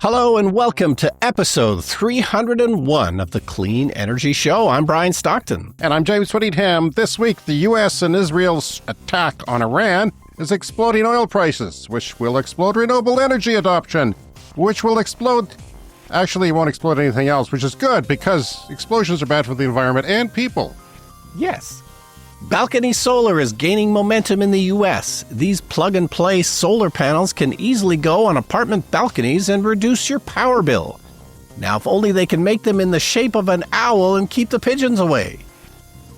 Hello and welcome to episode 301 of the Clean Energy Show. I'm Brian Stockton. And I'm James Whittingham. This week, the U.S. and Israel's attack on Iran is exploding oil prices, which will explode renewable energy adoption, which will explode... Actually, it won't explode anything else, which is good because explosions are bad for the environment and people. Yes. Balcony solar is gaining momentum in the U.S. These plug-and-play solar panels can easily go on apartment balconies and reduce your power bill. Now, if only they can make them in the shape of an owl and keep the pigeons away.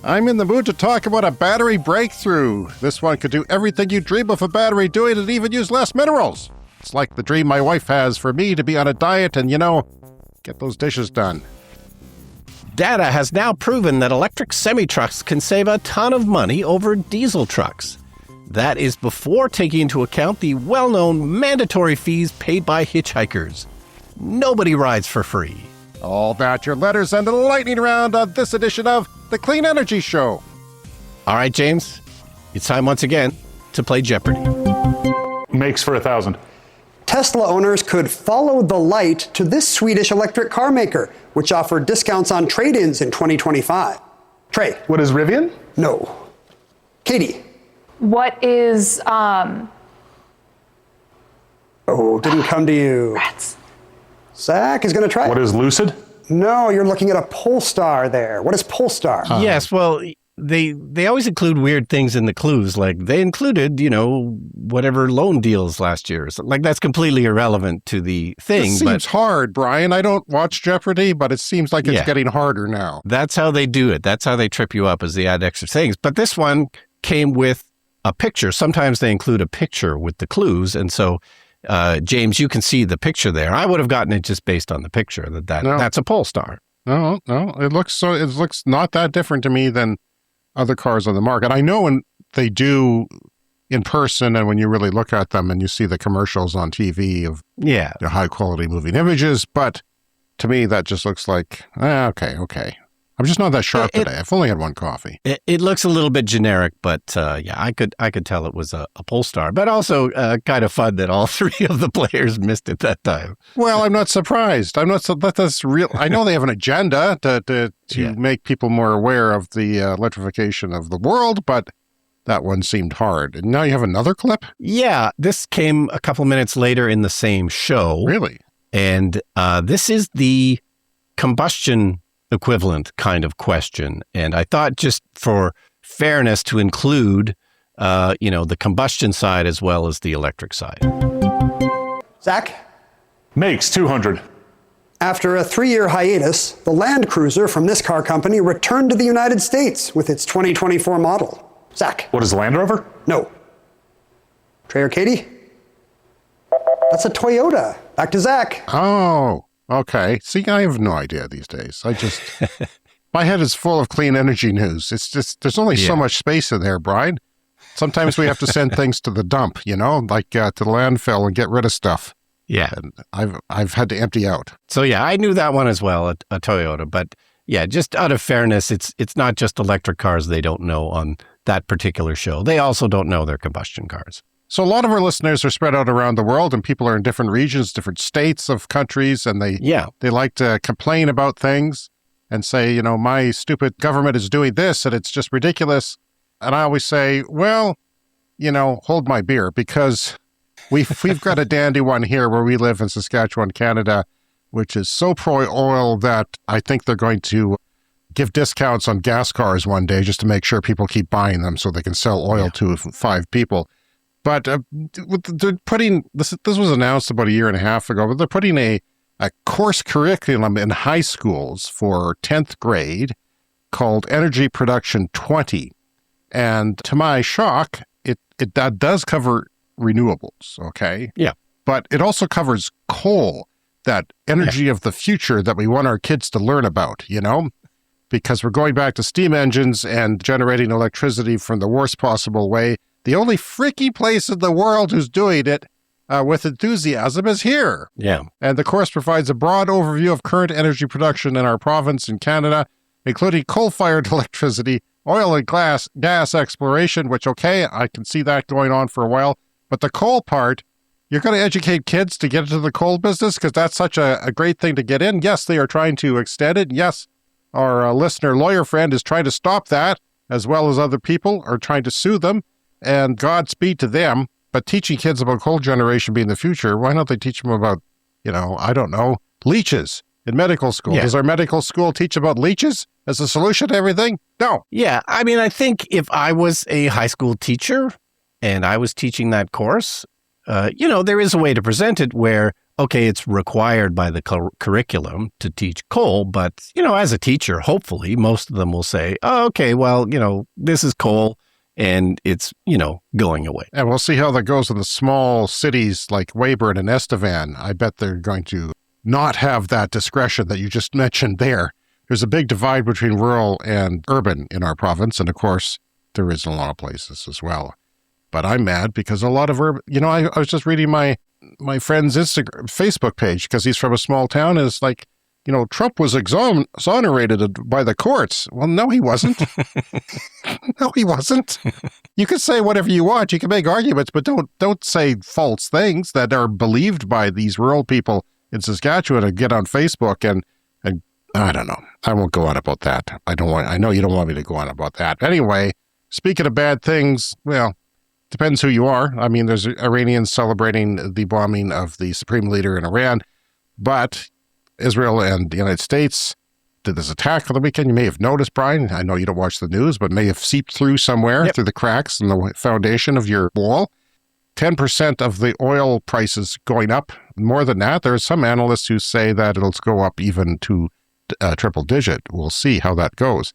I'm in the mood to talk about a battery breakthrough. This one could do everything you dream of a battery doing and even use less minerals. It's like the dream my wife has for me to be on a diet and, get those dishes done. Data has now proven that electric semi-trucks can save a ton of money over diesel trucks. That is before taking into account the well-known mandatory fees paid by hitchhikers. Nobody rides for free. All that, your letters, and the lightning round on this edition of the Clean Energy Show. All right, James, it's time once again to play Jeopardy. Makes for 1,000. Tesla owners could follow the light to this Swedish electric car maker, which offered discounts on trade-ins in 2025. Trey. What is Rivian? No. Katie. What is, Oh, didn't come to you. Rats. Zach is going to try What it. is Lucid? No, you're looking at a Polestar there. What is Polestar? Yes, well, they always include weird things in the clues. Like they included, whatever loan deals last year. So, like that's completely irrelevant to the thing. It seems hard, Brian. I don't watch Jeopardy, but it seems like it's getting harder now. That's how they do it. That's how they trip you up, as they add extra things. But this one came with a picture. Sometimes they include a picture with the clues. And so, James, you can see the picture there. I would have gotten it just based on the picture that's a Polestar. No. It looks not that different to me than other cars on the market. I know when they do in person and when you really look at them and you see the commercials on TV of the high quality moving images, but to me that just looks like, okay. I'm just not that sharp today. I've only had one coffee. It looks a little bit generic, but I could tell it was a Polestar, but also kind of fun that all three of the players missed it that time. Well, I'm not surprised. That's real. I know they have an agenda to make people more aware of the electrification of the world, but that one seemed hard. And now you have another clip? Yeah, this came a couple minutes later in the same show. Really? And this is the combustion equivalent kind of question. And I thought just for fairness to include, the combustion side as well as the electric side. Zach? Makes 200. After a 3-year hiatus, the Land Cruiser from this car company returned to the United States with its 2024 model. Zach? What is Land Rover? No. Trey or Katie? That's a Toyota. Back to Zach. Oh, okay. See, I have no idea these days. My head is full of clean energy news. It's just, there's only so much space in there, Brian. Sometimes we have to send things to the dump, to the landfill and get rid of stuff. Yeah. And I've had to empty out. So I knew that one as well, a Toyota. But just out of fairness, it's not just electric cars they don't know on that particular show. They also don't know their combustion cars. So a lot of our listeners are spread out around the world and people are in different regions, different states of countries, and they like to complain about things and say, my stupid government is doing this and it's just ridiculous. And I always say, well, hold my beer, because we've got a dandy one here where we live in Saskatchewan, Canada, which is so pro-oil that I think they're going to give discounts on gas cars one day just to make sure people keep buying them so they can sell oil to 5 people. But they're putting, this was announced about a year and a half ago, but they're putting a course curriculum in high schools for 10th grade called Energy Production 20. And to my shock, that does cover renewables, okay? Yeah. But it also covers coal, that energy of the future that we want our kids to learn about, Because we're going back to steam engines and generating electricity from the worst possible way. The only freaky place in the world who's doing it with enthusiasm is here. Yeah. And the course provides a broad overview of current energy production in our province in Canada, including coal-fired electricity, oil and gas exploration, which, okay, I can see that going on for a while. But the coal part You're going to educate kids to get into the coal business because that's such a great thing to get in. Yes, they are trying to extend it. Yes, our listener lawyer friend is trying to stop that, as well as other people are trying to sue them. And Godspeed to them. But teaching kids about coal generation being the future, why don't they teach them about, I don't know, leeches in medical school? Yeah. Does our medical school teach about leeches as a solution to everything? No. Yeah, I mean, I think if I was a high school teacher and I was teaching that course, there is a way to present it where, okay, it's required by the curriculum to teach coal, but, as a teacher, hopefully most of them will say, oh, okay, well, this is coal and it's, going away. And we'll see how that goes in the small cities like Weyburn and Estevan. I bet they're going to not have that discretion that you just mentioned there. There's a big divide between rural and urban in our province, and of course, there is in a lot of places as well. But I'm mad because a lot of urban, I was just reading my friend's Facebook page because he's from a small town, and it's like, Trump was exonerated by the courts. Well, no, he wasn't. No, he wasn't. You can say whatever you want. You can make arguments, but don't say false things that are believed by these rural people in Saskatchewan and get on Facebook and I don't know. I won't go on about that. I know you don't want me to go on about that. Anyway, speaking of bad things, well, depends who you are. I mean, there's Iranians celebrating the bombing of the supreme leader in Iran, but Israel and the United States did this attack on the weekend. You may have noticed, Brian, I know you don't watch the news, but may have seeped through somewhere through the cracks in the foundation of your wall. 10% of the oil prices going up. More than that, there are some analysts who say that it'll go up even to triple digit. We'll see how that goes.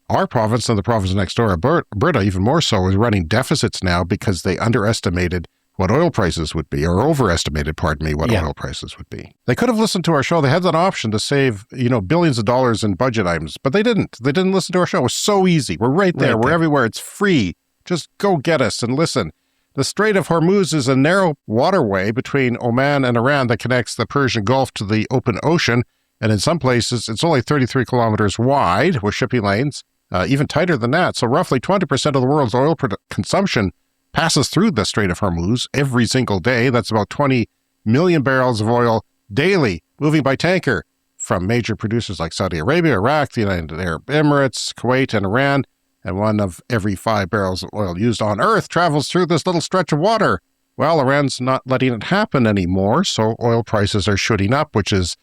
Our province and the province next door, Alberta, even more so, is running deficits now because they underestimated what oil prices would be, or overestimated, what oil prices would be. They could have listened to our show. They had that option to save, billions of dollars in budget items, but they didn't. They didn't listen to our show. It was so easy. We're right there. We're everywhere. It's free. Just go get us and listen. The Strait of Hormuz is a narrow waterway between Oman and Iran that connects the Persian Gulf to the open ocean. And in some places, it's only 33 kilometers wide with shipping lanes, even tighter than that. So roughly 20% of the world's oil consumption passes through the Strait of Hormuz every single day. That's about 20 million barrels of oil daily, moving by tanker from major producers like Saudi Arabia, Iraq, the United Arab Emirates, Kuwait, and Iran. And one of every 5 barrels of oil used on Earth travels through this little stretch of water. Well, Iran's not letting it happen anymore, so oil prices are shooting up, which is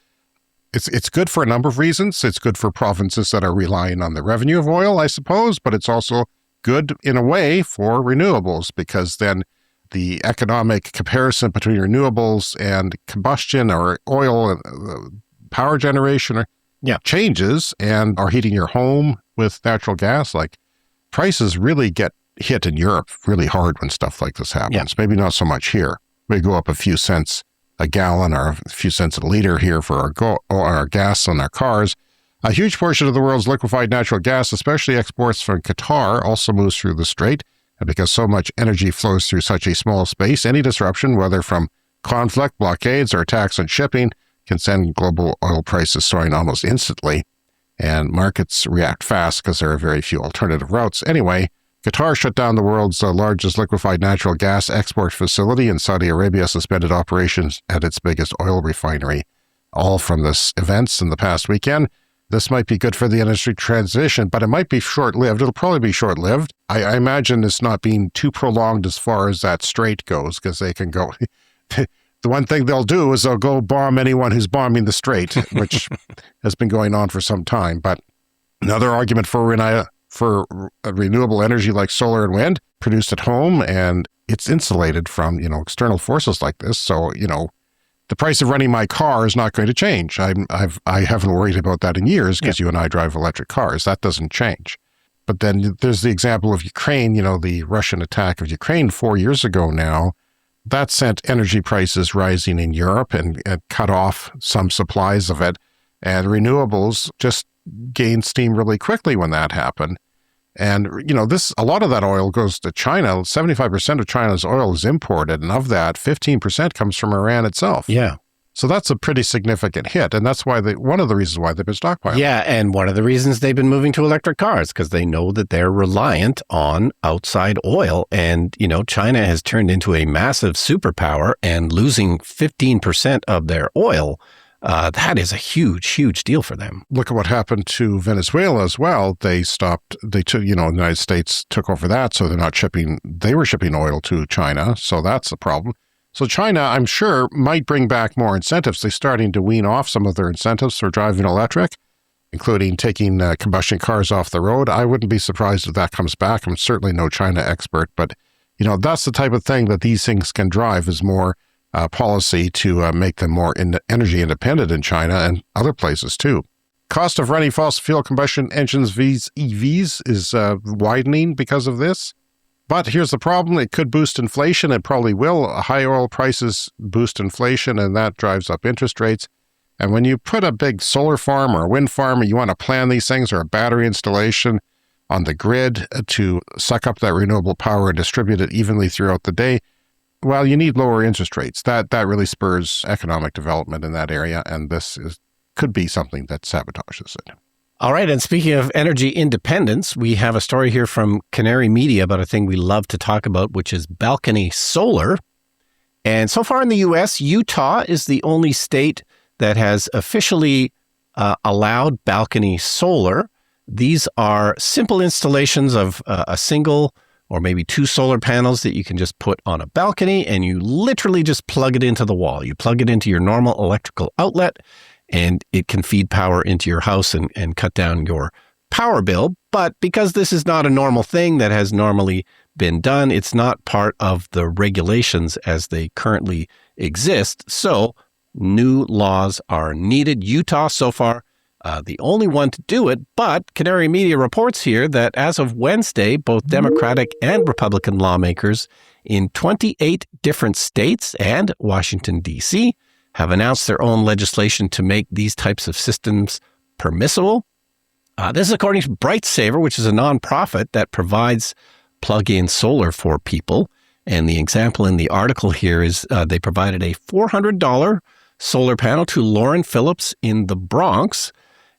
It's good for a number of reasons. It's good for provinces that are relying on the revenue of oil, I suppose, but it's also good in a way for renewables because then the economic comparison between renewables and combustion or oil and power generation changes, and are heating your home with natural gas. Like prices really get hit in Europe really hard when stuff like this happens. Yeah. Maybe not so much here. We go up a few cents a gallon or a few cents a liter here for our gas on our cars. A huge portion of the world's liquefied natural gas, especially exports from Qatar, also moves through the strait. And because so much energy flows through such a small space, any disruption, whether from conflict, blockades, or attacks on shipping, can send global oil prices soaring almost instantly. And markets react fast because there are very few alternative routes. Anyway, Qatar shut down the world's largest liquefied natural gas export facility, and Saudi Arabia suspended operations at its biggest oil refinery, all from this events in the past weekend. This might be good for the industry transition, but it might be short-lived. It'll probably be short-lived. I imagine it's not being too prolonged as far as that strait goes, because they can go... The one thing they'll do is they'll go bomb anyone who's bombing the strait, which has been going on for some time. But another argument for renewable energy like solar and wind produced at home, and it's insulated from, external forces like this. So, the price of running my car is not going to change. I haven't worried about that in years because you and I drive electric cars. That doesn't change. But then there's the example of Ukraine, the Russian attack of Ukraine 4 years ago now. That sent energy prices rising in Europe and cut off some supplies of it. And renewables just gained steam really quickly when that happened. And, a lot of that oil goes to China. 75% of China's oil is imported. And of that, 15% comes from Iran itself. Yeah. So that's a pretty significant hit. And that's why one of the reasons why they've been stockpiling. Yeah. And one of the reasons they've been moving to electric cars, because they know that they're reliant on outside oil. And, China has turned into a massive superpower, and losing 15% of their oil, that is a huge, huge deal for them. Look at what happened to Venezuela as well. They took, the United States took over that. So they were shipping oil to China. So that's a problem. So China, I'm sure, might bring back more incentives. They're starting to wean off some of their incentives for driving electric, including taking combustion cars off the road. I wouldn't be surprised if that comes back. I'm certainly no China expert, but that's the type of thing that these things can drive, is more policy to make them more energy independent in China and other places too. Cost of running fossil fuel combustion engines, EVs, is widening because of this. But here's the problem. It could boost inflation. It probably will. High oil prices boost inflation, and that drives up interest rates. And when you put a big solar farm or a wind farm, and you want to plan these things, or a battery installation on the grid to suck up that renewable power and distribute it evenly throughout the day, well, you need lower interest rates. That really spurs economic development in that area, and this could be something that sabotages it. All right. And speaking of energy independence, we have a story here from Canary Media about a thing we love to talk about, which is balcony solar. And so far in the U.S., Utah is the only state that has officially allowed balcony solar. These are simple installations of a single or maybe two solar panels that you can just put on a balcony, and you literally just plug it into the wall. You plug it into your normal electrical outlet, and it can feed power into your house and cut down your power bill. But because this is not a normal thing that has normally been done, it's not part of the regulations as they currently exist. So new laws are needed. Utah, so far, the only one to do it. But Canary Media reports here that as of Wednesday, both Democratic and Republican lawmakers in 28 different states and Washington, D.C., have announced their own legislation to make these types of systems permissible. This is according to BrightSaver, which is a nonprofit that provides plug-in solar for people. And the example in the article here is they provided a $400 solar panel to Lauren Phillips in the Bronx,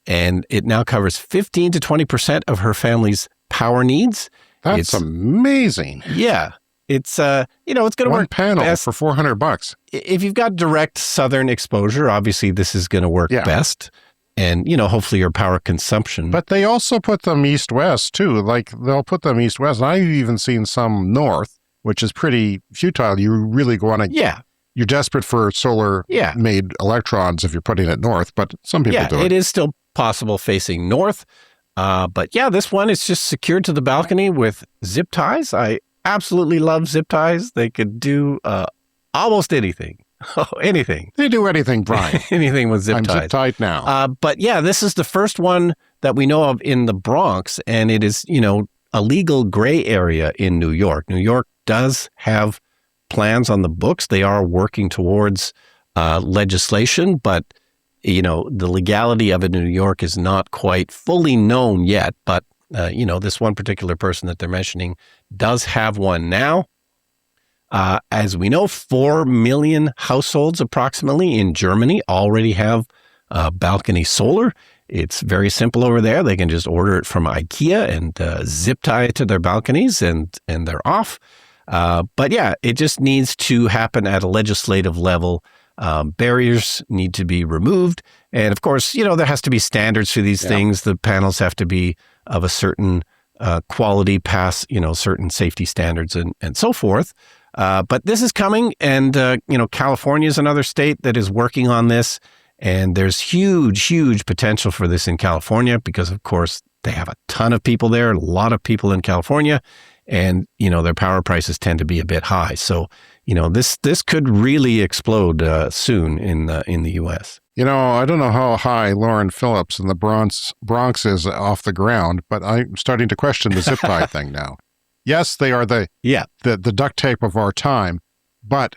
and it now covers 15 to 20% of her family's power needs. That's amazing. Yeah. It's it's going to work one panel best for $400. If you've got direct southern exposure, obviously this is going to work best. And, hopefully your power consumption. But they also put them east-west too. Like they'll put them east-west. And I've even seen some north, which is pretty futile. You really want to, you're desperate for solar-made electrons if you're putting it north, but some people do it. It is still possible facing north. But this one is just secured to the balcony with zip ties. I absolutely love zip ties. They could do almost anything. Oh, anything. They do anything, Brian. Anything with zip ties. I'm zip tied now. But this is the first one that we know of in the Bronx, and it is, a legal gray area in New York. New York does have plans on the books. They are working towards legislation, but, the legality of it in New York is not quite fully known yet. But, this one particular person that they're mentioning does have one now. As we know, 4 million households approximately in Germany already have balcony solar. It's very simple over there. They can just order it from IKEA and zip tie it to their balconies and they're off. But it just needs to happen at a legislative level. Barriers need to be removed. And of course, there has to be standards for these things. The panels have to be of a certain quality, pass, certain safety standards and so forth. But this is coming, and, California is another state that is working on this, and there's huge, huge potential for this in California because, of course, they have a ton of people there, a lot of people in California, and, their power prices tend to be a bit high. So, this could really explode soon in the U.S. I don't know how high Lauren Phillips in the Bronx is off the ground, but I'm starting to question the zip tie thing now. Yes, they are the duct tape of our time, but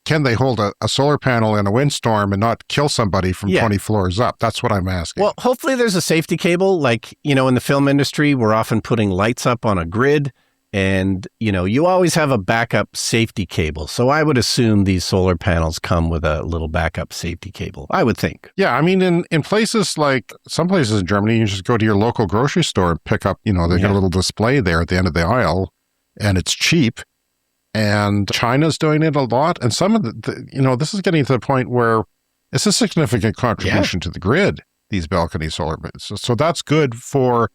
can they hold a solar panel in a windstorm and not kill somebody from 20 floors up? That's what I'm asking. Well, hopefully there's a safety cable. Like, in the film industry, we're often putting lights up on a grid, And, you always have a backup safety cable. So I would assume these solar panels come with a little backup safety cable, I would think. Yeah, I mean, in places like some places in Germany, you just go to your local grocery store and pick up, they got a little display there at the end of the aisle, and it's cheap. And China's doing it a lot. And some of this is getting to the point where it's a significant contribution to the grid, these balcony solar. So that's good for...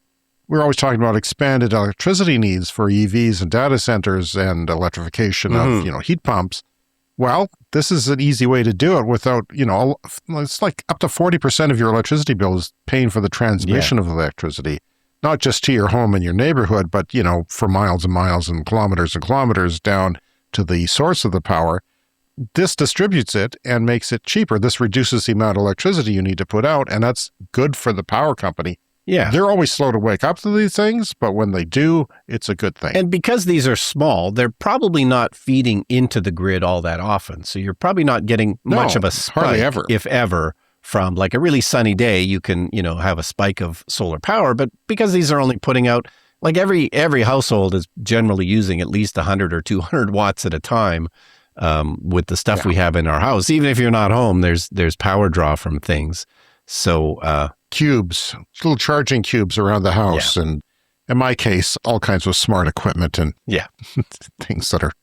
We're always talking about expanded electricity needs for EVs and data centers and electrification of, heat pumps. Well, this is an easy way to do it without, it's like up to 40% of your electricity bill is paying for the transmission of electricity, not just to your home and your neighborhood, but, for miles and miles and kilometers down to the source of the power. This distributes it and makes it cheaper. This reduces the amount of electricity you need to put out, and that's good for the power company. Yeah. They're always slow to wake up to these things, but when they do, it's a good thing. And because these are small, they're probably not feeding into the grid all that often. So you're probably not getting much of a spike, hardly ever. If ever, from like a really sunny day, you can, have a spike of solar power. But because these are only putting out, like every household is generally using at least 100 or 200 watts at a time with the stuff we have in our house. Even if you're not home, there's power draw from things. So cubes, little charging cubes around the house, and in my case, all kinds of smart equipment and things that are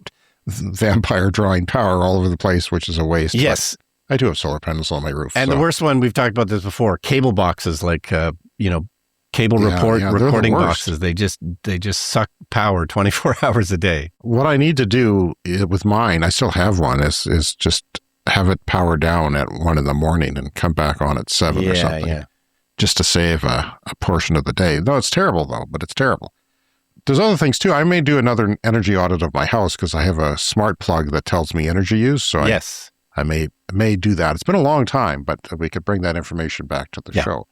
vampire drawing power all over the place, which is a waste. Yes. But I do have solar panels on my roof. And the worst one, we've talked about this before, cable boxes, like, cable recording boxes. They just suck power 24 hours a day. What I need to do with mine, I still have one, is just have it power down at 1 a.m. and come back on at 7 or something. Yeah. Just to save a portion of the day. No, it's terrible though, but it's terrible. There's other things too. I may do another energy audit of my house because I have a smart plug that tells me energy use. So I may do that. It's been a long time, but we could bring that information back to the show.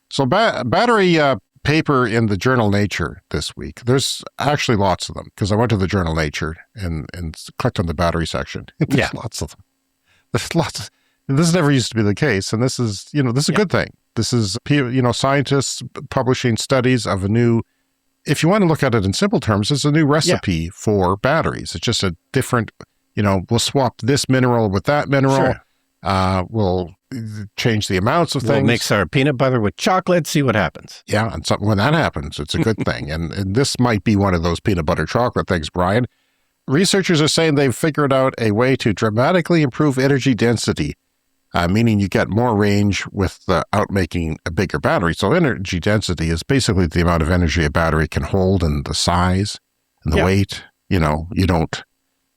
So battery paper in the journal Nature this week. There's actually lots of them because I went to the journal Nature and clicked on the battery section. There's lots of them. There's lots. This never used to be the case, and this is a good thing. This is scientists publishing studies of a new. If you want to look at it in simple terms, it's a new recipe for batteries. It's just a different. We'll swap this mineral with that mineral. Sure. We'll change the amounts of things. We'll mix our peanut butter with chocolate. See what happens. Yeah, and when that happens, it's a good thing. And this might be one of those peanut butter chocolate things, Brian. Researchers are saying they've figured out a way to dramatically improve energy density, meaning you get more range without making a bigger battery. So energy density is basically the amount of energy a battery can hold and the size and the weight. You don't,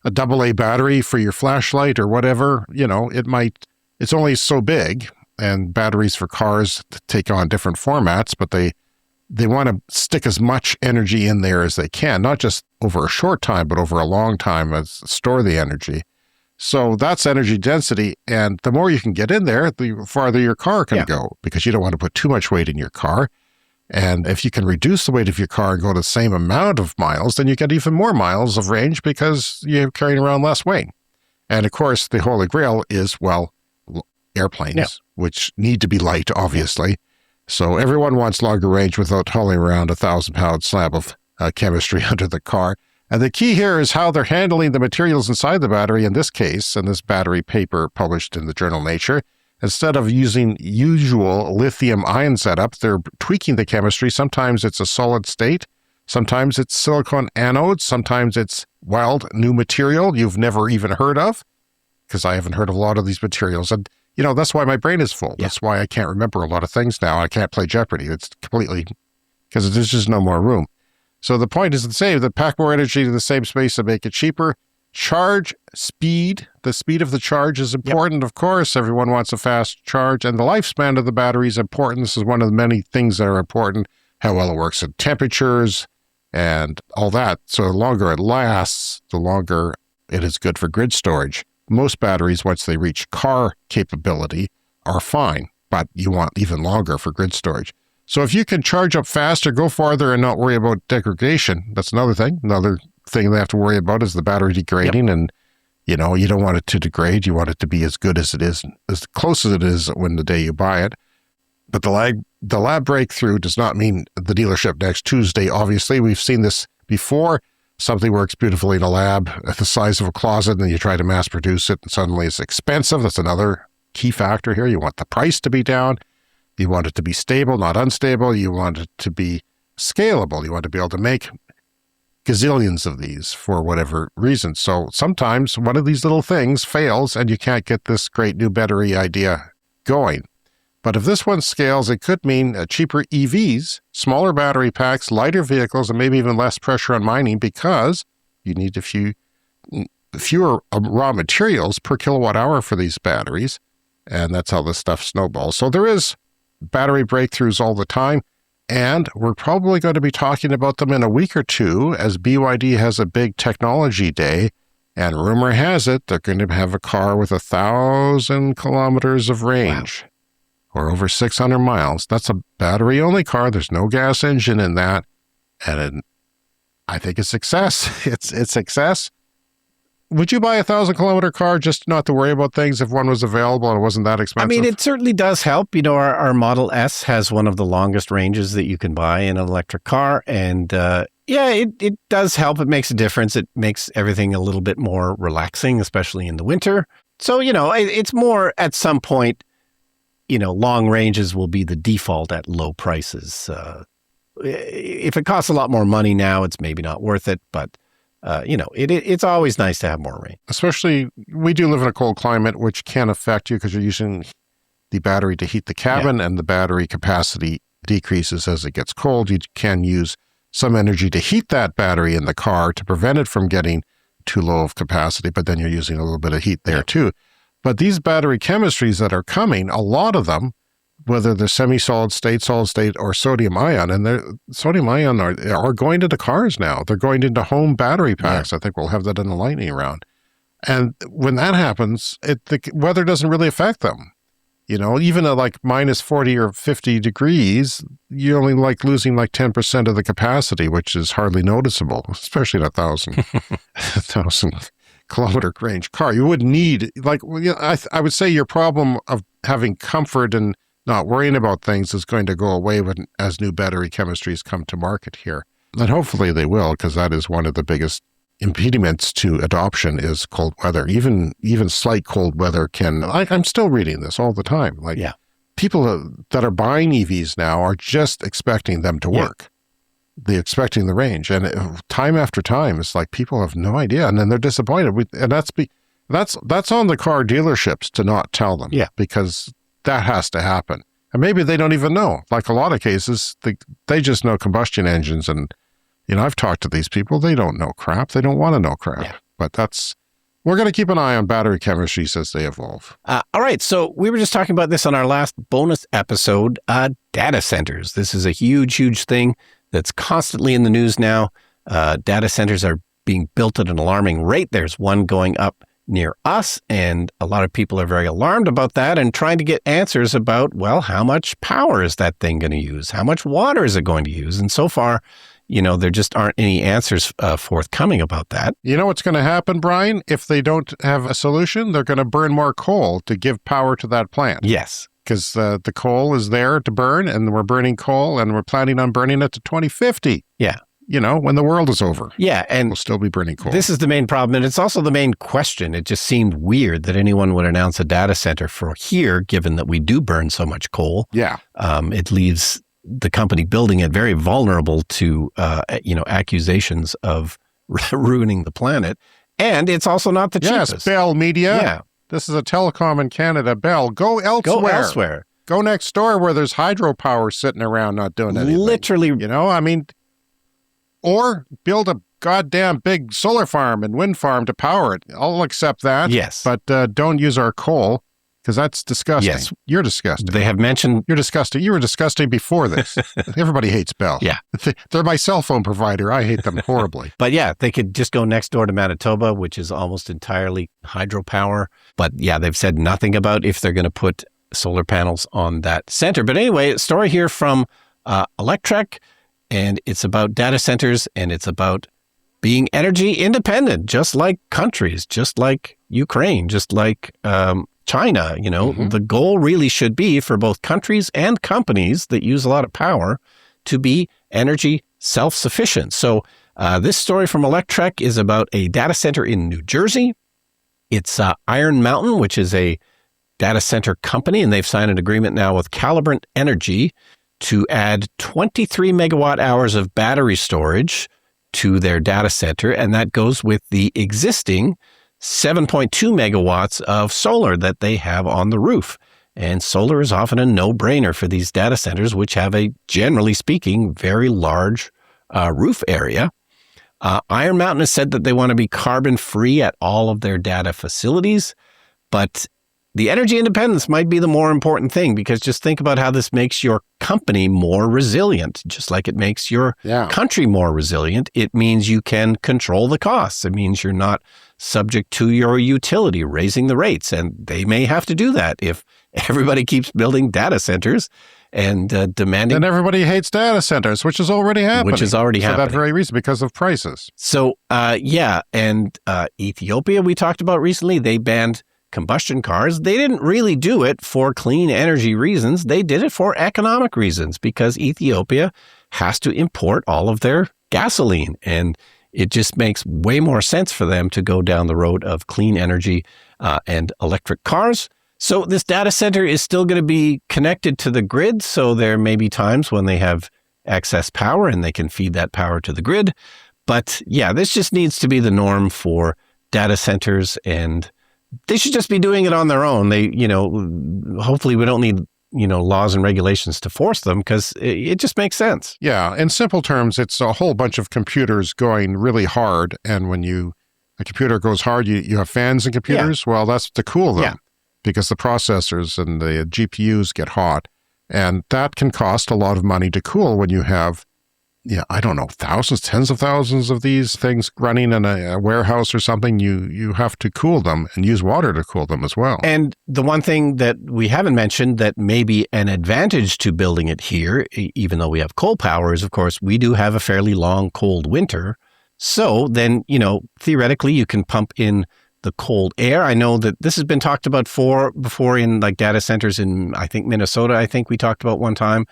a AA battery for your flashlight or whatever, it's only so big, and batteries for cars take on different formats, but they want to stick as much energy in there as they can, not just over a short time, but over a long time as store the energy. So that's energy density. And the more you can get in there, the farther your car can go, because you don't want to put too much weight in your car. And if you can reduce the weight of your car and go to the same amount of miles, then you get even more miles of range because you're carrying around less weight. And of course, the holy grail is, airplanes, which need to be light, obviously. So everyone wants longer range without hauling around a 1,000-pound slab of chemistry under the car. And the key here is how they're handling the materials inside the battery. In this case, in this battery paper published in the journal Nature, instead of using usual lithium-ion setup, they're tweaking the chemistry. Sometimes it's a solid state. Sometimes it's silicon anodes. Sometimes it's wild new material you've never even heard of, because I haven't heard of a lot of these materials. And that's why my brain is full. That's why I can't remember a lot of things now. I can't play Jeopardy. It's completely, because there's just no more room. So the point is the same, that pack more energy to the same space and make it cheaper. Charge speed. The speed of the charge is important, of course. Everyone wants a fast charge. And the lifespan of the battery is important. This is one of the many things that are important. How well it works at temperatures and all that. So the longer it lasts, the longer it is good for grid storage. Most batteries, once they reach car capability, are fine, but you want even longer for grid storage. So if you can charge up faster, go farther, and not worry about degradation, that's another thing. Another thing they have to worry about is the battery degrading, and you don't want it to degrade. You want it to be as good as it is, as close as it is when the day you buy it. But the lab breakthrough does not mean the dealership next Tuesday. Obviously, we've seen this before. something works beautifully in a lab at the size of a closet, and then you try to mass produce it, and suddenly it's expensive. That's another key factor here. You want the price to be down. You want it to be stable, not unstable. You want it to be scalable. You want to be able to make gazillions of these for whatever reason. So sometimes one of these little things fails and you can't get this great new battery idea going. But if this one scales, it could mean cheaper EVs, smaller battery packs, lighter vehicles, and maybe even less pressure on mining because you need fewer raw materials per kilowatt hour for these batteries. And that's how this stuff snowballs. So there is battery breakthroughs all the time. And we're probably going to be talking about them in a week or two as BYD has a big technology day. And rumor has it they're going to have a car with 1,000 kilometers of range, or over 600 miles. That's a battery-only car. There's no gas engine in that. And I think it's success. It's success. Would you buy a 1,000-kilometer car just not to worry about things if one was available and it wasn't that expensive? I mean, it certainly does help. You know, our Model S has one of the longest ranges that you can buy in an electric car. And it does help. It makes a difference. It makes everything a little bit more relaxing, especially in the winter. So, you know, it's more at some point, you know, long ranges will be the default at low prices. If it costs a lot more money now, it's maybe not worth it, but it's always nice to have more range. Especially, we do live in a cold climate, which can affect you because you're using the battery to heat the cabin and the battery capacity decreases as it gets cold. You can use some energy to heat that battery in the car to prevent it from getting too low of capacity, but then you're using a little bit of heat there too. But these battery chemistries that are coming, a lot of them, whether they're semi-solid state, solid state, or sodium ion, and sodium ion are going into cars now. They're going into home battery packs. I think we'll have that in the lightning round. And when that happens, the weather doesn't really affect them. You know, even at like minus 40 or 50 degrees, you're only like losing like 10% of the capacity, which is hardly noticeable, especially in a 1,000 kilometer range car. You would need, like, I would say your problem of having comfort and not worrying about things is going to go away as new battery chemistries come to market here. And hopefully they will, because that is one of the biggest impediments to adoption is cold weather. Even slight cold weather can, I'm still reading this all the time. People that are buying EVs now are just expecting them to work. They're expecting the range. And time after time, it's like people have no idea. And then they're disappointed. And that's on the car dealerships to not tell them. Because that has to happen. And maybe they don't even know. Like a lot of cases, they just know combustion engines. And, you know, I've talked to these people. They don't know crap. They don't want to know crap. But we're going to keep an eye on battery chemistries as they evolve. All right. So we were just talking about this on our last bonus episode, data centers. This is a huge, huge thing that's constantly in the news now. Data centers are being built at an alarming rate. There's one going up near us, and a lot of people are very alarmed about that and trying to get answers about, well, how much power is that thing going to use? How much water is it going to use? And so far, you know, there just aren't any answers forthcoming about that. You know what's going to happen, Brian? If they don't have a solution, they're going to burn more coal to give power to that plant. Yes. Because the coal is there to burn, and we're burning coal, and we're planning on burning it to 2050. Yeah. You know, when the world is over. Yeah, and we'll still be burning coal. This is the main problem, and it's also the main question. It just seemed weird that anyone would announce a data center for here, given that we do burn so much coal. Yeah. It leaves the company building it very vulnerable to, accusations of ruining the planet. And it's also not the cheapest. Yes, Bell Media. Yeah. This is a telecom in Canada. Bell, go elsewhere. Go elsewhere. Go next door where there's hydropower sitting around not doing anything. Literally. You know, I mean, or build a goddamn big solar farm and wind farm to power it. I'll accept that. Yes. But don't use our coal, because that's disgusting. Yes. You're disgusting. They have mentioned... You're disgusting. You were disgusting before this. Everybody hates Bell. Yeah. They're my cell phone provider. I hate them horribly. But yeah, they could just go next door to Manitoba, which is almost entirely hydropower. But yeah, they've said nothing about if they're going to put solar panels on that center. But anyway, a story here from Electrek, and it's about data centers, and it's about being energy independent, just like countries, just like Ukraine, just like China. You know, the goal really should be for both countries and companies that use a lot of power to be energy self-sufficient. So This story from Electrek is about a data center in New Jersey. It's Iron Mountain, which is a data center company, and they've signed an agreement now with Calibrant Energy to add 23 megawatt hours of battery storage to their data center, and that goes with the existing 7.2 megawatts of solar that they have on the roof. And solar is often a no-brainer for these data centers, which have a, generally speaking, very large roof area. Iron Mountain has said that they want to be carbon-free at all of their data facilities, but the energy independence might be the more important thing, because just think about how this makes your company more resilient, just like it makes your country more resilient. It means you can control the costs. It means you're not subject to your utility raising the rates, and they may have to do that if everybody keeps building data centers and demanding. And everybody hates data centers, which is already happening. For that very reason, because of prices. So, and Ethiopia, we talked about recently, they banned combustion cars. They didn't really do it for clean energy reasons. They did it for economic reasons, because Ethiopia has to import all of their gasoline. And it just makes way more sense for them to go down the road of clean energy and electric cars. So this data center is still going to be connected to the grid. So there may be times when they have excess power and they can feed that power to the grid. But yeah, this just needs to be the norm for data centers, and they should just be doing it on their own. They, hopefully we don't need, laws and regulations to force them, because it just makes sense. Yeah. In simple terms, it's a whole bunch of computers going really hard. And when a computer goes hard, you have fans in computers. Yeah. Well, that's to cool them. Yeah. Because the processors and the GPUs get hot. And that can cost a lot of money to cool when you have, thousands, tens of thousands of these things running in a warehouse or something. You have to cool them and use water to cool them as well. And the one thing that we haven't mentioned that may be an advantage to building it here, even though we have coal power, is, of course, we do have a fairly long, cold winter. So then, theoretically, you can pump in the cold air. I know that this has been talked about before in like data centers in, I think, Minnesota, I think we talked about one time.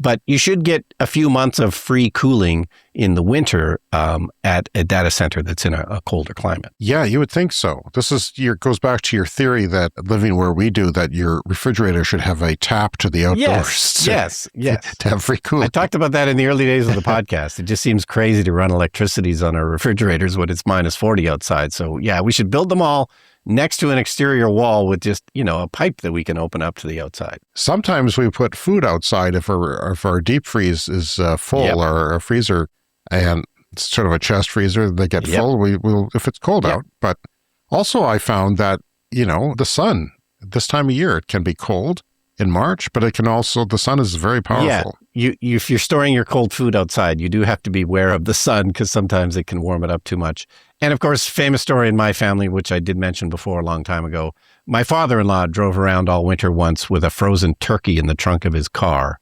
But you should get a few months of free cooling in the winter at a data center that's in a colder climate. Yeah, you would think so. This goes back to your theory that living where we do, that your refrigerator should have a tap to the outdoors. Yes. To have free cooling. I talked about that in the early days of the podcast. It just seems crazy to run electricities on our refrigerators when it's minus 40 outside. So yeah, we should build them all next to an exterior wall with just, a pipe that we can open up to the outside. Sometimes we put food outside if our deep freeze is full, or a freezer, and it's sort of a chest freezer, they get full, we'll if it's cold out. But also I found that, the sun, this time of year, it can be cold in March, but it can also, the sun is very powerful. Yeah, if you're storing your cold food outside, you do have to be aware of the sun, because sometimes it can warm it up too much. And of course, famous story in my family, which I did mention before a long time ago. My father-in-law drove around all winter once with a frozen turkey in the trunk of his car.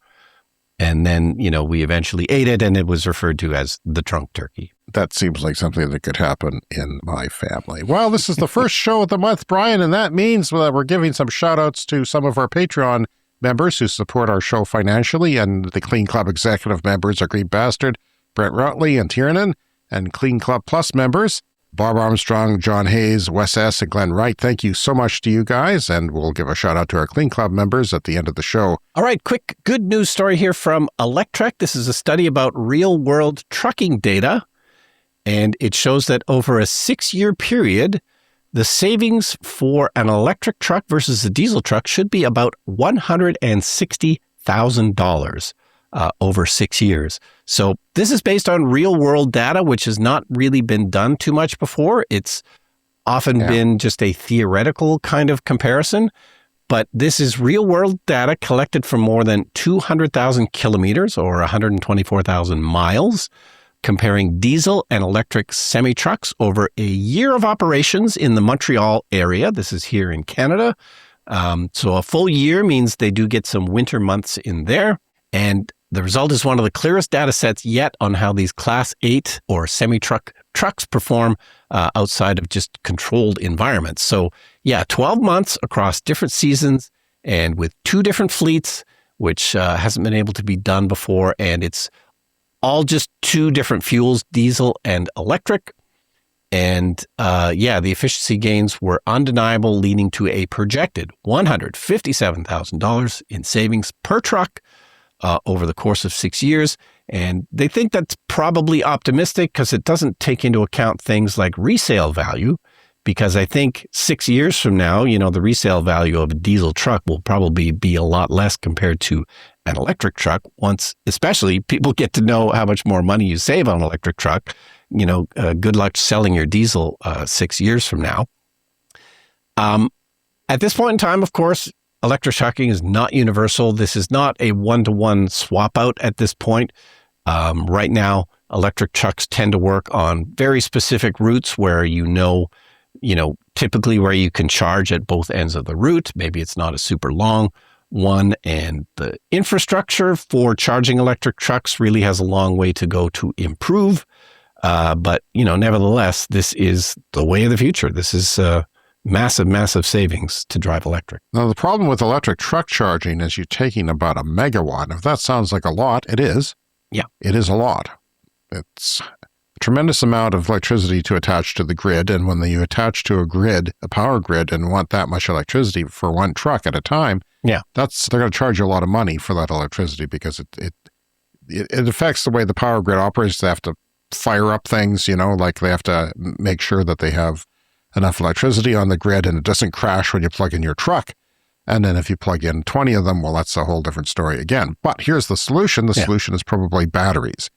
And then, we eventually ate it, and it was referred to as the trunk turkey. That seems like something that could happen in my family. Well, this is the first show of the month, Brian, and that means that we're giving some shout-outs to some of our Patreon members who support our show financially, and the Clean Club executive members are Green Bastard, Brent Rutley, and Tiernan, and Clean Club Plus members, Bob Armstrong, John Hayes, Wes S., and Glenn Wright. Thank you so much to you guys, and we'll give a shout-out to our Clean Club members at the end of the show. All right, quick good news story here from Electrek. This is a study about real-world trucking data, and it shows that over a 6-year period, the savings for an electric truck versus a diesel truck should be about $160,000 over 6 years. So this is based on real world data, which has not really been done too much before. It's often been just a theoretical kind of comparison, but this is real world data collected from more than 200,000 kilometers or 124,000 miles, comparing diesel and electric semi-trucks over a year of operations in the Montreal area. This is here in Canada. So a full year means they do get some winter months in there. And the result is one of the clearest data sets yet on how these Class 8 or semi-truck trucks perform outside of just controlled environments. So 12 months across different seasons and with 2 different fleets, which hasn't been able to be done before. And it's all just two different fuels, diesel and electric. And the efficiency gains were undeniable, leading to a projected $157,000 in savings per truck over the course of 6 years. And they think that's probably optimistic because it doesn't take into account things like resale value. Because I think 6 years from now, the resale value of a diesel truck will probably be a lot less compared to an electric truck once, especially people get to know how much more money you save on an electric truck. Good luck selling your diesel 6 years from now. At this point in time, of course, electric trucking is not universal. This is not a one-to-one swap out at this point. Right now, electric trucks tend to work on very specific routes where typically where you can charge at both ends of the route. Maybe it's not a super long one, and the infrastructure for charging electric trucks really has a long way to go to improve. But nevertheless, this is the way of the future. This is massive, massive savings to drive electric. Now, the problem with electric truck charging is you're taking about a megawatt. If that sounds like a lot, it is. Yeah. It is a lot. It's tremendous amount of electricity to attach to the grid. And when you attach to a power grid, and want that much electricity for one truck at a time, they're going to charge you a lot of money for that electricity because it affects the way the power grid operates. They have to fire up things, like they have to make sure that they have enough electricity on the grid and it doesn't crash when you plug in your truck. And then if you plug in 20 of them, well, that's a whole different story again. But here's the solution. The solution is probably batteries.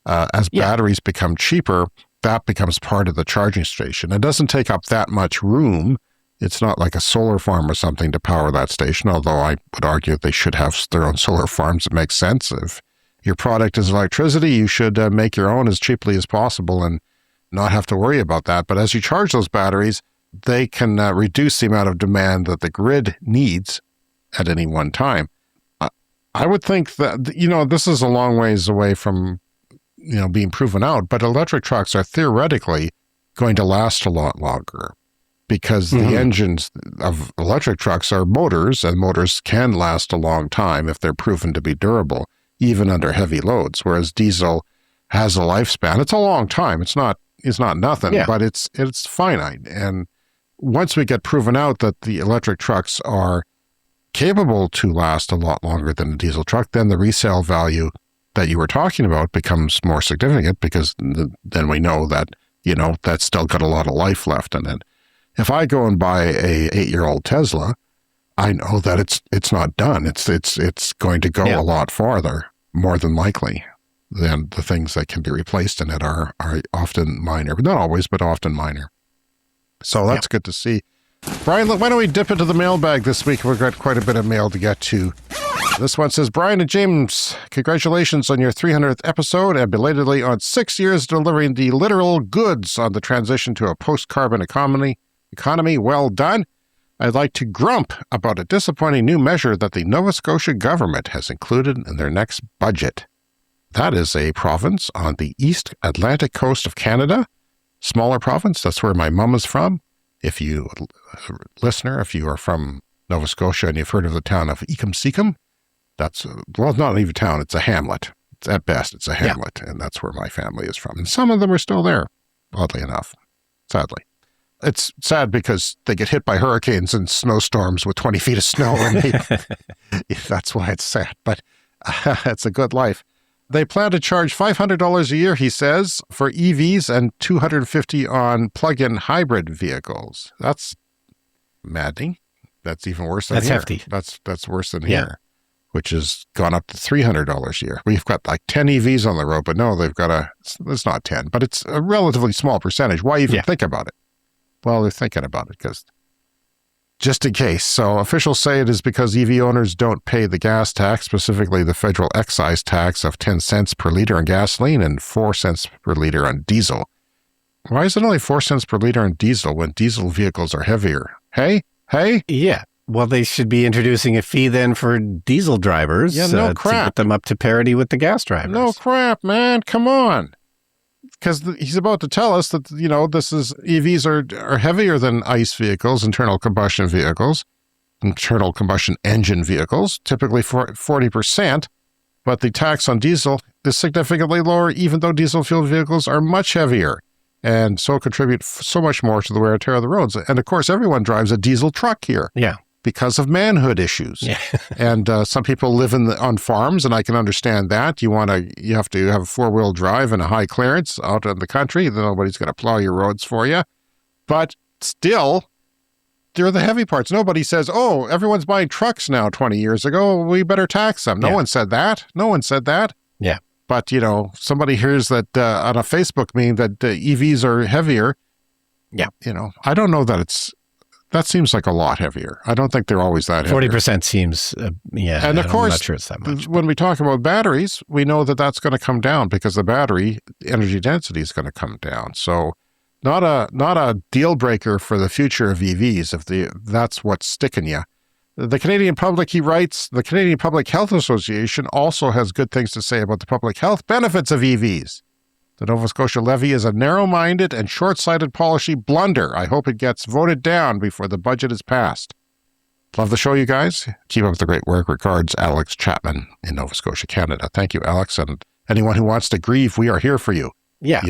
As batteries become cheaper, that becomes part of the charging station. It doesn't take up that much room. It's not like a solar farm or something to power that station, although I would argue they should have their own solar farms. It makes sense. If your product is electricity, you should make your own as cheaply as possible and not have to worry about that. But as you charge those batteries, they can reduce the amount of demand that the grid needs at any one time. I would think that, this is a long ways away from being proven out, but electric trucks are theoretically going to last a lot longer because the engines of electric trucks are motors, and motors can last a long time if they're proven to be durable, even under heavy loads, whereas diesel has a lifespan. It's a long time. It's not nothing, but it's finite. And once we get proven out that the electric trucks are capable to last a lot longer than a diesel truck, then the resale value that you were talking about becomes more significant because then we know that, that's still got a lot of life left in it. If I go and buy a 8-year-old Tesla, I know that it's not done. It's going to go a lot farther, more than likely, than the things that can be replaced in it are often minor, but not always, but often minor. So that's good to see. Brian, why don't we dip into the mailbag this week? We've got quite a bit of mail to get to. This one says, Brian and James, congratulations on your 300th episode and belatedly on 6 years delivering the literal goods on the transition to a post-carbon economy. Well done. I'd like to grump about a disappointing new measure that the Nova Scotia government has included in their next budget. That is a province on the East Atlantic coast of Canada. Smaller province. That's where my mom is from. If you are from Nova Scotia and you've heard of the town of Ecum-Secum, that's, not even a town, it's a hamlet. At best, it's a hamlet, and that's where my family is from. And some of them are still there, oddly enough, sadly. It's sad because they get hit by hurricanes and snowstorms with 20 feet of snow, and that's why it's sad, but it's a good life. They plan to charge $500 a year, he says, for EVs and $250 on plug-in hybrid vehicles. That's maddening. That's even worse than here. That's hefty. That's worse than here, which has gone up to $300 a year. We've got like 10 EVs on the road, but no, it's not 10, but it's a relatively small percentage. Why even think about it? Well, they're thinking about it because just in case. So officials say it is because EV owners don't pay the gas tax, specifically the federal excise tax of 10 cents per liter on gasoline and 4 cents per liter on diesel. Why is it only 4 cents per liter on diesel when diesel vehicles are heavier? Hey? Yeah. Well, they should be introducing a fee then for diesel drivers to get them up to parity with the gas drivers. No crap, man. Come on. Because he's about to tell us that, EVs are heavier than ICE vehicles, internal combustion engine vehicles, typically for 40%, but the tax on diesel is significantly lower, even though diesel-fueled vehicles are much heavier and so contribute so much more to the wear and tear of the roads. And of course, everyone drives a diesel truck here. Yeah. Because of manhood issues. Yeah. And some people live on farms, and I can understand that. You have to have a four-wheel drive and a high clearance out in the country. Then nobody's going to plow your roads for you. But still, they're the heavy parts. Nobody says, oh, everyone's buying trucks now 20 years ago. We better tax them. No one said that. No one said that. Yeah. But, somebody hears that on a Facebook meme that EVs are heavier. Yeah. I don't know that that seems like a lot heavier. I don't think they're always that heavy. 40% seems, And of course, I'm not sure it's that much. When we talk about batteries, we know that that's going to come down because the battery energy density is going to come down. So not a deal breaker for the future of EVs if that's what's sticking you. The Canadian public, he writes, the Canadian Public Health Association also has good things to say about the public health benefits of EVs. The Nova Scotia levy is a narrow-minded and short-sighted policy blunder. I hope it gets voted down before the budget is passed. Love the show, you guys. Keep up the great work. Regards, Alex Chapman in Nova Scotia, Canada. Thank you, Alex. And anyone who wants to grieve, we are here for you. Yeah.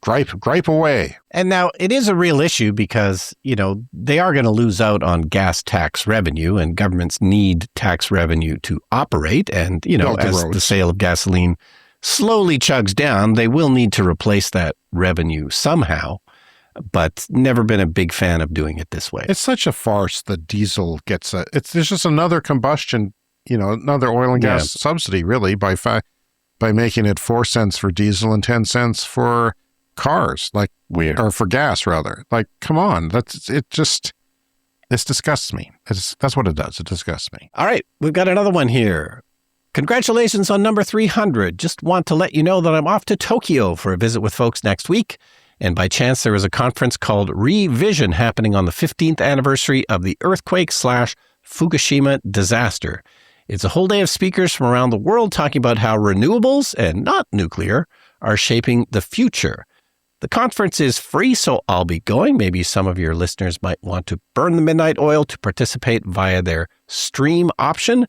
Gripe away. And now it is a real issue because, they are going to lose out on gas tax revenue, and governments need tax revenue to operate. And, as the sale of gasoline slowly chugs down, they will need to replace that revenue somehow, but never been a big fan of doing it this way. It's such a farce that diesel gets there's just another combustion, another oil and gas subsidy, really, by making it 4 cents for diesel and 10 cents for cars, like weird, or for gas rather. Like, come on, this disgusts me. That's what it does. It disgusts me. All right, we've got another one here. Congratulations on number 300. Just want to let you know that I'm off to Tokyo for a visit with folks next week. And by chance, there is a conference called Revision happening on the 15th anniversary of the earthquake/Fukushima disaster. It's a whole day of speakers from around the world talking about how renewables, and not nuclear, are shaping the future. The conference is free, so I'll be going. Maybe some of your listeners might want to burn the midnight oil to participate via their stream option.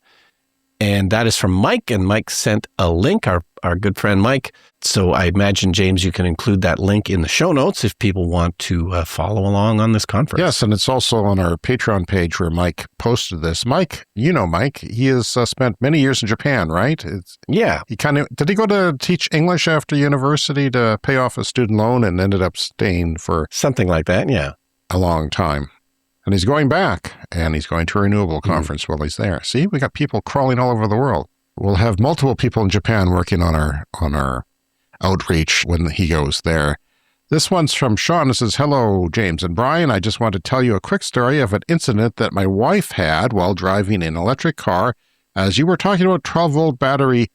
And that is from Mike, and Mike sent a link, our good friend Mike. So I imagine, James, you can include that link in the show notes if people want to follow along on this conference. Yes, and it's also on our Patreon page where Mike posted this. Mike, Mike, he has spent many years in Japan, right? Yeah. Did he go to teach English after university to pay off a student loan and ended up staying for something like that? Yeah. A long time. And he's going back, and he's going to a renewable conference while he's there. See, we got people crawling all over the world. We'll have multiple people in Japan working on our outreach when he goes there. This one's from Sean. It says, hello, James and Brian. I just want to tell you a quick story of an incident that my wife had while driving an electric car. As you were talking about 12-volt battery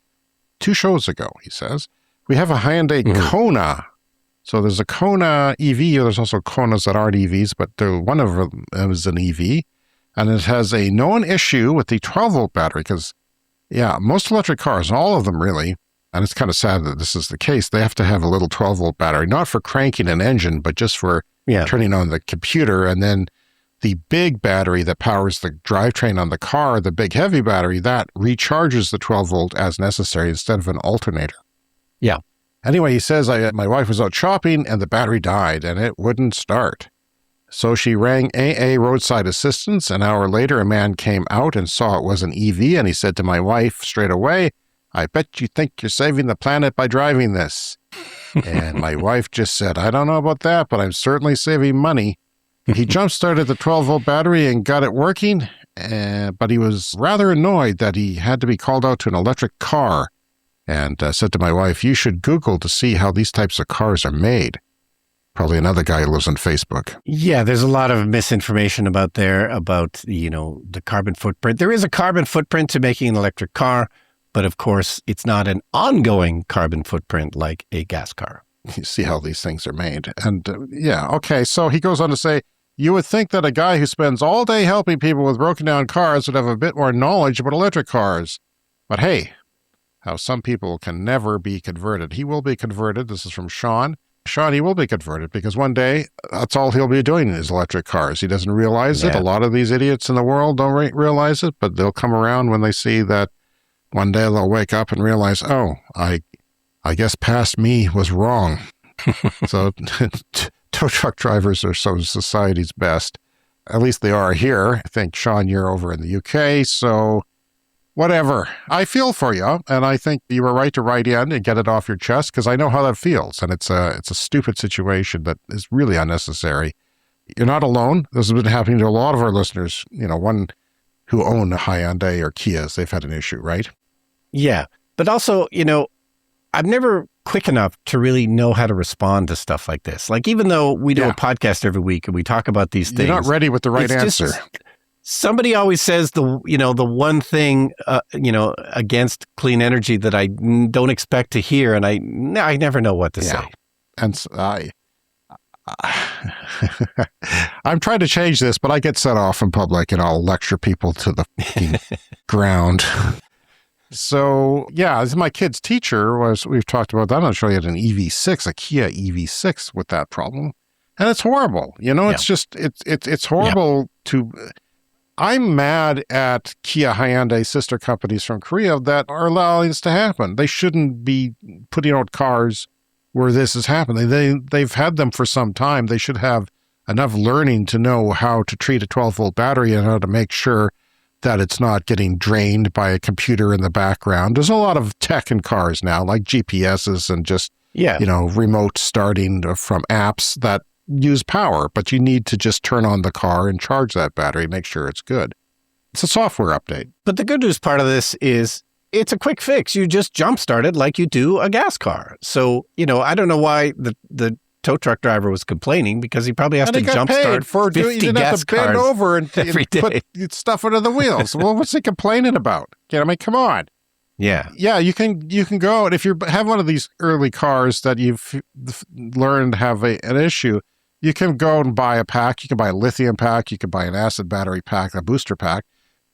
2 shows ago, he says. We have a Hyundai Kona. So there's a Kona EV. There's also Konas that aren't EVs, but one of them is an EV. And it has a known issue with the 12-volt battery because, most electric cars, all of them really, and it's kind of sad that this is the case, they have to have a little 12-volt battery, not for cranking an engine, but just for turning on the computer. And then the big battery that powers the drivetrain on the car, the big heavy battery, that recharges the 12-volt as necessary instead of an alternator. Yeah. Anyway, he says, my wife was out shopping and the battery died and it wouldn't start. So she rang AA roadside assistance. An hour later, a man came out and saw it was an EV, and he said to my wife straight away, I bet you think you're saving the planet by driving this. And my wife just said, I don't know about that, but I'm certainly saving money. He jump-started the 12-volt battery and got it working, but he was rather annoyed that he had to be called out to an electric car. And said to my wife, you should Google to see how these types of cars are made. Probably another guy who lives on Facebook. Yeah, there's a lot of misinformation about the carbon footprint. There is a carbon footprint to making an electric car, but of course, it's not an ongoing carbon footprint like a gas car. You see how these things are made. And okay, so he goes on to say, you would think that a guy who spends all day helping people with broken down cars would have a bit more knowledge about electric cars. But hey, how some people can never be converted. He will be converted. This is from Sean. Sean, he will be converted because one day that's all he'll be doing in his electric cars. He doesn't realize it. A lot of these idiots in the world don't realize it, but they'll come around when they see that one day they'll wake up and realize, oh, I I guess past me was wrong. So tow truck drivers are some of society's best. At least they are here. I think, Sean, you're over in the UK, so whatever. I feel for you, and I think you were right to write in and get it off your chest, because I know how that feels, and it's a stupid situation that is really unnecessary. You're not alone. This has been happening to a lot of our listeners. One who own a Hyundai or Kias, they've had an issue, right? Yeah, but also, I'm never quick enough to really know how to respond to stuff like this. Like, even though we do a podcast every week and we talk about these things, you're not ready with the right answer. Somebody always says the one thing, against clean energy that I don't expect to hear. And I never know what to say. And I'm trying to change this, but I get set off in public and I'll lecture people to the ground. So, my kid's teacher we've talked about that. I'm sure he had an EV6, a Kia EV6 with that problem. And it's horrible. It's just, it's horrible to, I'm mad at Kia Hyundai sister companies from Korea that are allowing this to happen. They shouldn't be putting out cars where this is happening. They've had them for some time. They should have enough learning to know how to treat a 12-volt battery and how to make sure that it's not getting drained by a computer in the background. There's a lot of tech in cars now, like GPSs and just, remote starting from apps that use power, but you need to just turn on the car and charge that battery, make sure it's good. It's a software update. But the good news part of this is it's a quick fix. You just jump-start it like you do a gas car. So, I don't know why the tow truck driver was complaining, because he probably has to jump-start 50 gas cars bend over and day. Put stuff under the wheels. Well, what's he complaining about? Come on. Yeah. Yeah, you can go, and if you have one of these early cars that you've learned have an issue, you can go and buy a pack. You can buy a lithium pack. You can buy an acid battery pack, a booster pack.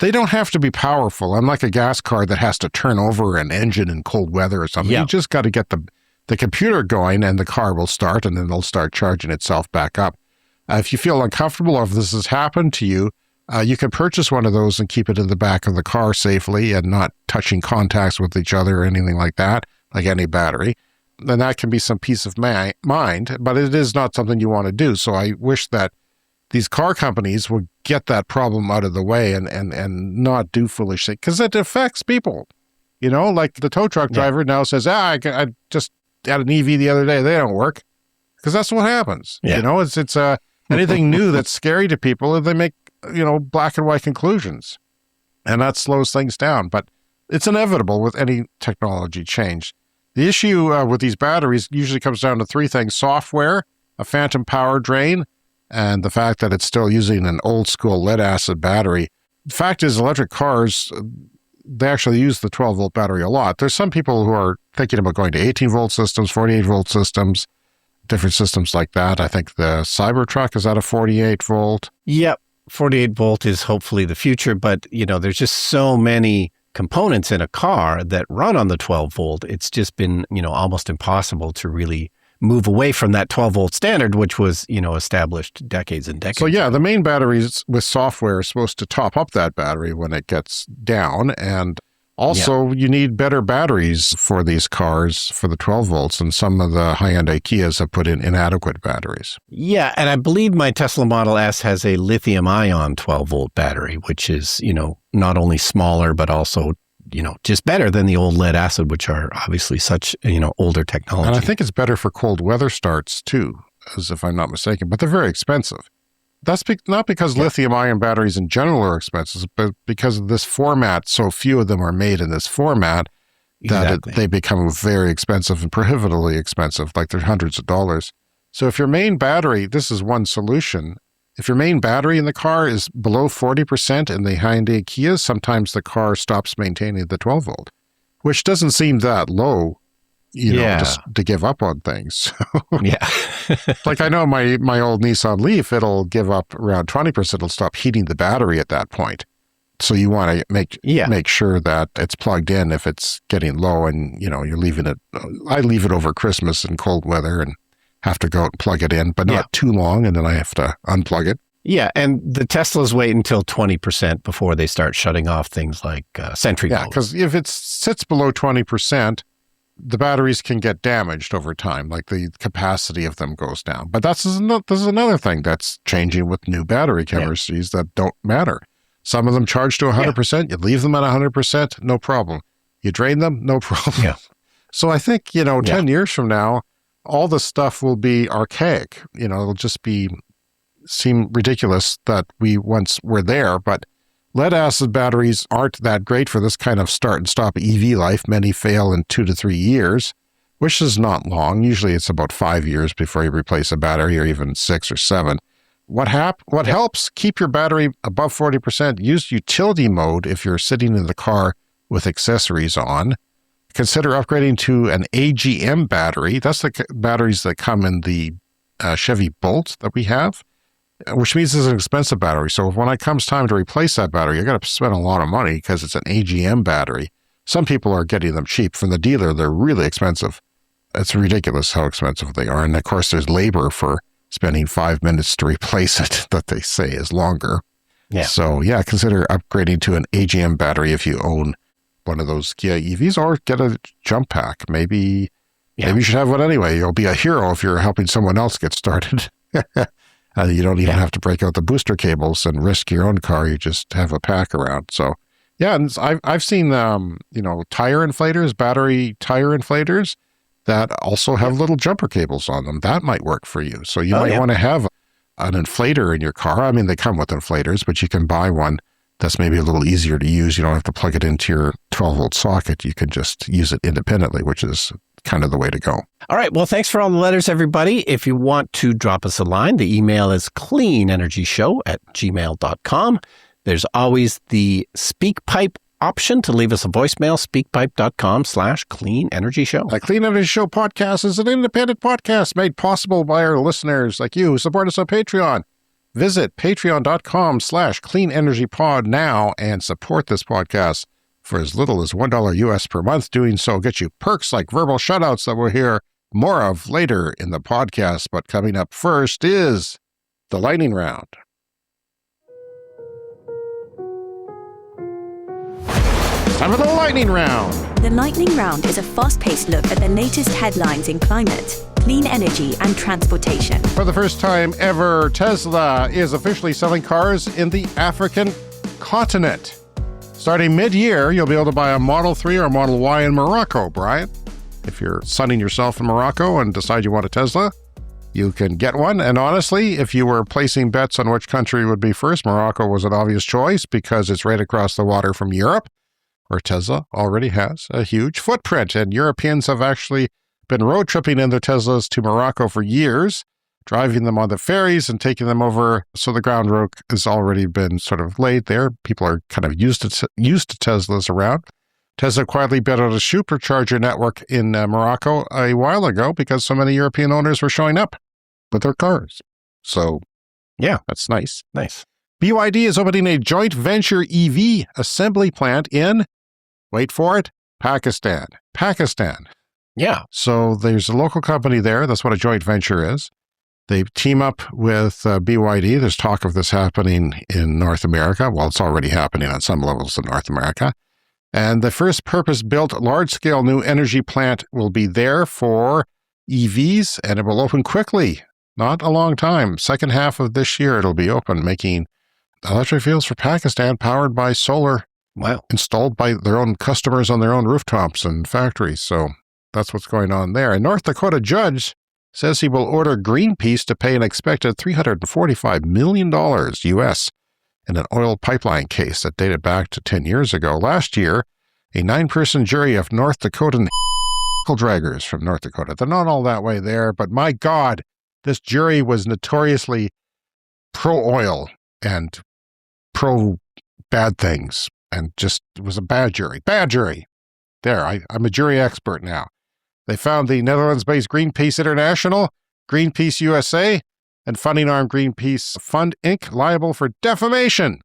They don't have to be powerful. Unlike a gas car that has to turn over an engine in cold weather or something. You just got to get the computer going, and the car will start, and then it'll start charging itself back up. If you feel uncomfortable, or if this has happened to you, you can purchase one of those and keep it in the back of the car safely and not touching contacts with each other or anything like that, like any battery. Then that can be some peace of mind, but it is not something you want to do. So I wish that these car companies would get that problem out of the way and not do foolish things, because it affects people. Like the tow truck driver now says, I just had an EV the other day. They don't work, because that's what happens. It's anything new that's scary to people, they make, black and white conclusions, and that slows things down. But it's inevitable with any technology change. The issue with these batteries usually comes down to three things: software, a phantom power drain, and the fact that it's still using an old school lead acid battery. The fact is, electric cars, they actually use the 12-volt battery a lot. There's some people who are thinking about going to 18-volt systems, 48-volt systems, different systems like that. I think the Cybertruck is at a 48-volt. Yep. 48-volt is hopefully the future, but, there's just so many components in a car that run on the 12-volt. It's just been, almost impossible to really move away from that 12-volt standard, which was, established decades and decades ago. The main batteries with software are supposed to top up that battery when it gets down. And also, you need better batteries for these cars for the 12 volts, and some of the Hyundai Kias have put in inadequate batteries. Yeah, and I believe my Tesla Model S has a lithium-ion 12-volt battery, which is, not only smaller, but also, just better than the old lead acid, which are obviously such, older technology. And I think it's better for cold weather starts, too, as if I'm not mistaken, but they're very expensive. That's not because lithium-ion batteries in general are expensive, but because of this format. So few of them are made in this format that they become very expensive and prohibitively expensive, like they're hundreds of dollars. So if your main battery, this is one solution, if your main battery in the car is below 40% in the Hyundai Kias, sometimes the car stops maintaining the 12-volt, which doesn't seem that low, just to give up on things. Like I know my old Nissan Leaf, it'll give up around 20%. It'll stop heating the battery at that point. So you want to make sure that it's plugged in if it's getting low, and you're leaving it. I leave it over Christmas in cold weather and have to go out and plug it in, but not too long, and then I have to unplug it. Yeah, and the Teslas wait until 20% before they start shutting off things like Sentry mode. Yeah, because if it sits below 20%, the batteries can get damaged over time, like the capacity of them goes down. But this is another thing that's changing with new battery chemistries that don't matter. Some of them charge to 100%. You leave them at 100%, no problem. You drain them, no problem. Yeah. So I think, 10 years from now, all this stuff will be archaic. It'll just seem ridiculous that we once were there. But lead acid batteries aren't that great for this kind of start and stop EV life. Many fail in 2 to 3 years, which is not long. Usually it's about 5 years before you replace a battery, or even 6 or 7. What helps keep your battery above 40%? Use utility mode if you're sitting in the car with accessories on. Consider upgrading to an AGM battery. That's the batteries that come in the Chevy Bolt that we have, which means it's an expensive battery. So when it comes time to replace that battery, you're going to spend a lot of money because it's an AGM battery. Some people are getting them cheap. From the dealer, they're really expensive. It's ridiculous how expensive they are. And of course, there's labor for spending 5 minutes to replace it that they say is longer. Yeah. So consider upgrading to an AGM battery if you own one of those Kia EVs, or get a jump pack. Maybe you should have one anyway. You'll be a hero if you're helping someone else get started. You don't even have to break out the booster cables and risk your own car. You just have a pack around. So, and I've seen tire inflators, battery tire inflators that also have little jumper cables on them. That might work for you. So you might want to have an inflator in your car. I mean, they come with inflators, but you can buy one that's maybe a little easier to use. You don't have to plug it into your 12-volt socket. You can just use it independently, which is kind of the way to go. All right. Well, thanks for all the letters, everybody. If you want to drop us a line, the email is cleanenergyshow@gmail.com. There's always the SpeakPipe option to leave us a voicemail, speakpipe.com/cleanenergyshow. The Clean Energy Show podcast is an independent podcast made possible by our listeners like you who support us on Patreon. Visit patreon.com/cleanenergypod now and support this podcast for as little as $1 US per month. Doing so gets you perks like verbal shoutouts that we'll hear more of later in the podcast. But coming up first is the lightning round. Time for the lightning round. The lightning round is a fast-paced look at the latest headlines in climate, clean energy, and transportation. For the first time ever, Tesla is officially selling cars in the African continent. Starting mid-year, you'll be able to buy a Model 3 or a Model Y in Morocco, Brian. If you're sunning yourself in Morocco and decide you want a Tesla, you can get one. And honestly, if you were placing bets on which country would be first, Morocco was an obvious choice because it's right across the water from Europe, where Tesla already has a huge footprint. And Europeans have actually been road tripping in their Teslas to Morocco for years, driving them on the ferries and taking them over. So the groundwork has already been sort of laid there. People are kind of used to Teslas around. Tesla quietly built out a supercharger network in Morocco a while ago because so many European owners were showing up with their cars. So that's nice. Nice. BYD is opening a joint venture EV assembly plant in, wait for it, Pakistan. Yeah. So there's a local company there. That's what a joint venture is. They team up with BYD. There's talk of this happening in North America. Well, it's already happening on some levels in North America. And the first purpose-built large-scale new energy plant will be there for EVs, and it will open quickly. Not a long time. Second half of this year, it'll be open, making electric vehicles for Pakistan powered by solar. Wow. Installed by their own customers on their own rooftops and factories. So that's what's going on there. A North Dakota judge says he will order Greenpeace to pay an expected $345 million US in an oil pipeline case that dated back to 10 years ago. Last year, a 9-person jury of North Dakotan draggers from North Dakota. They're not all that way there, but my God, this jury was notoriously pro-oil and pro-bad things, and just it was a bad jury. Bad jury. There, I'm a jury expert now. They found the Netherlands-based Greenpeace International, Greenpeace USA, and funding arm Greenpeace Fund Inc. liable for defamation.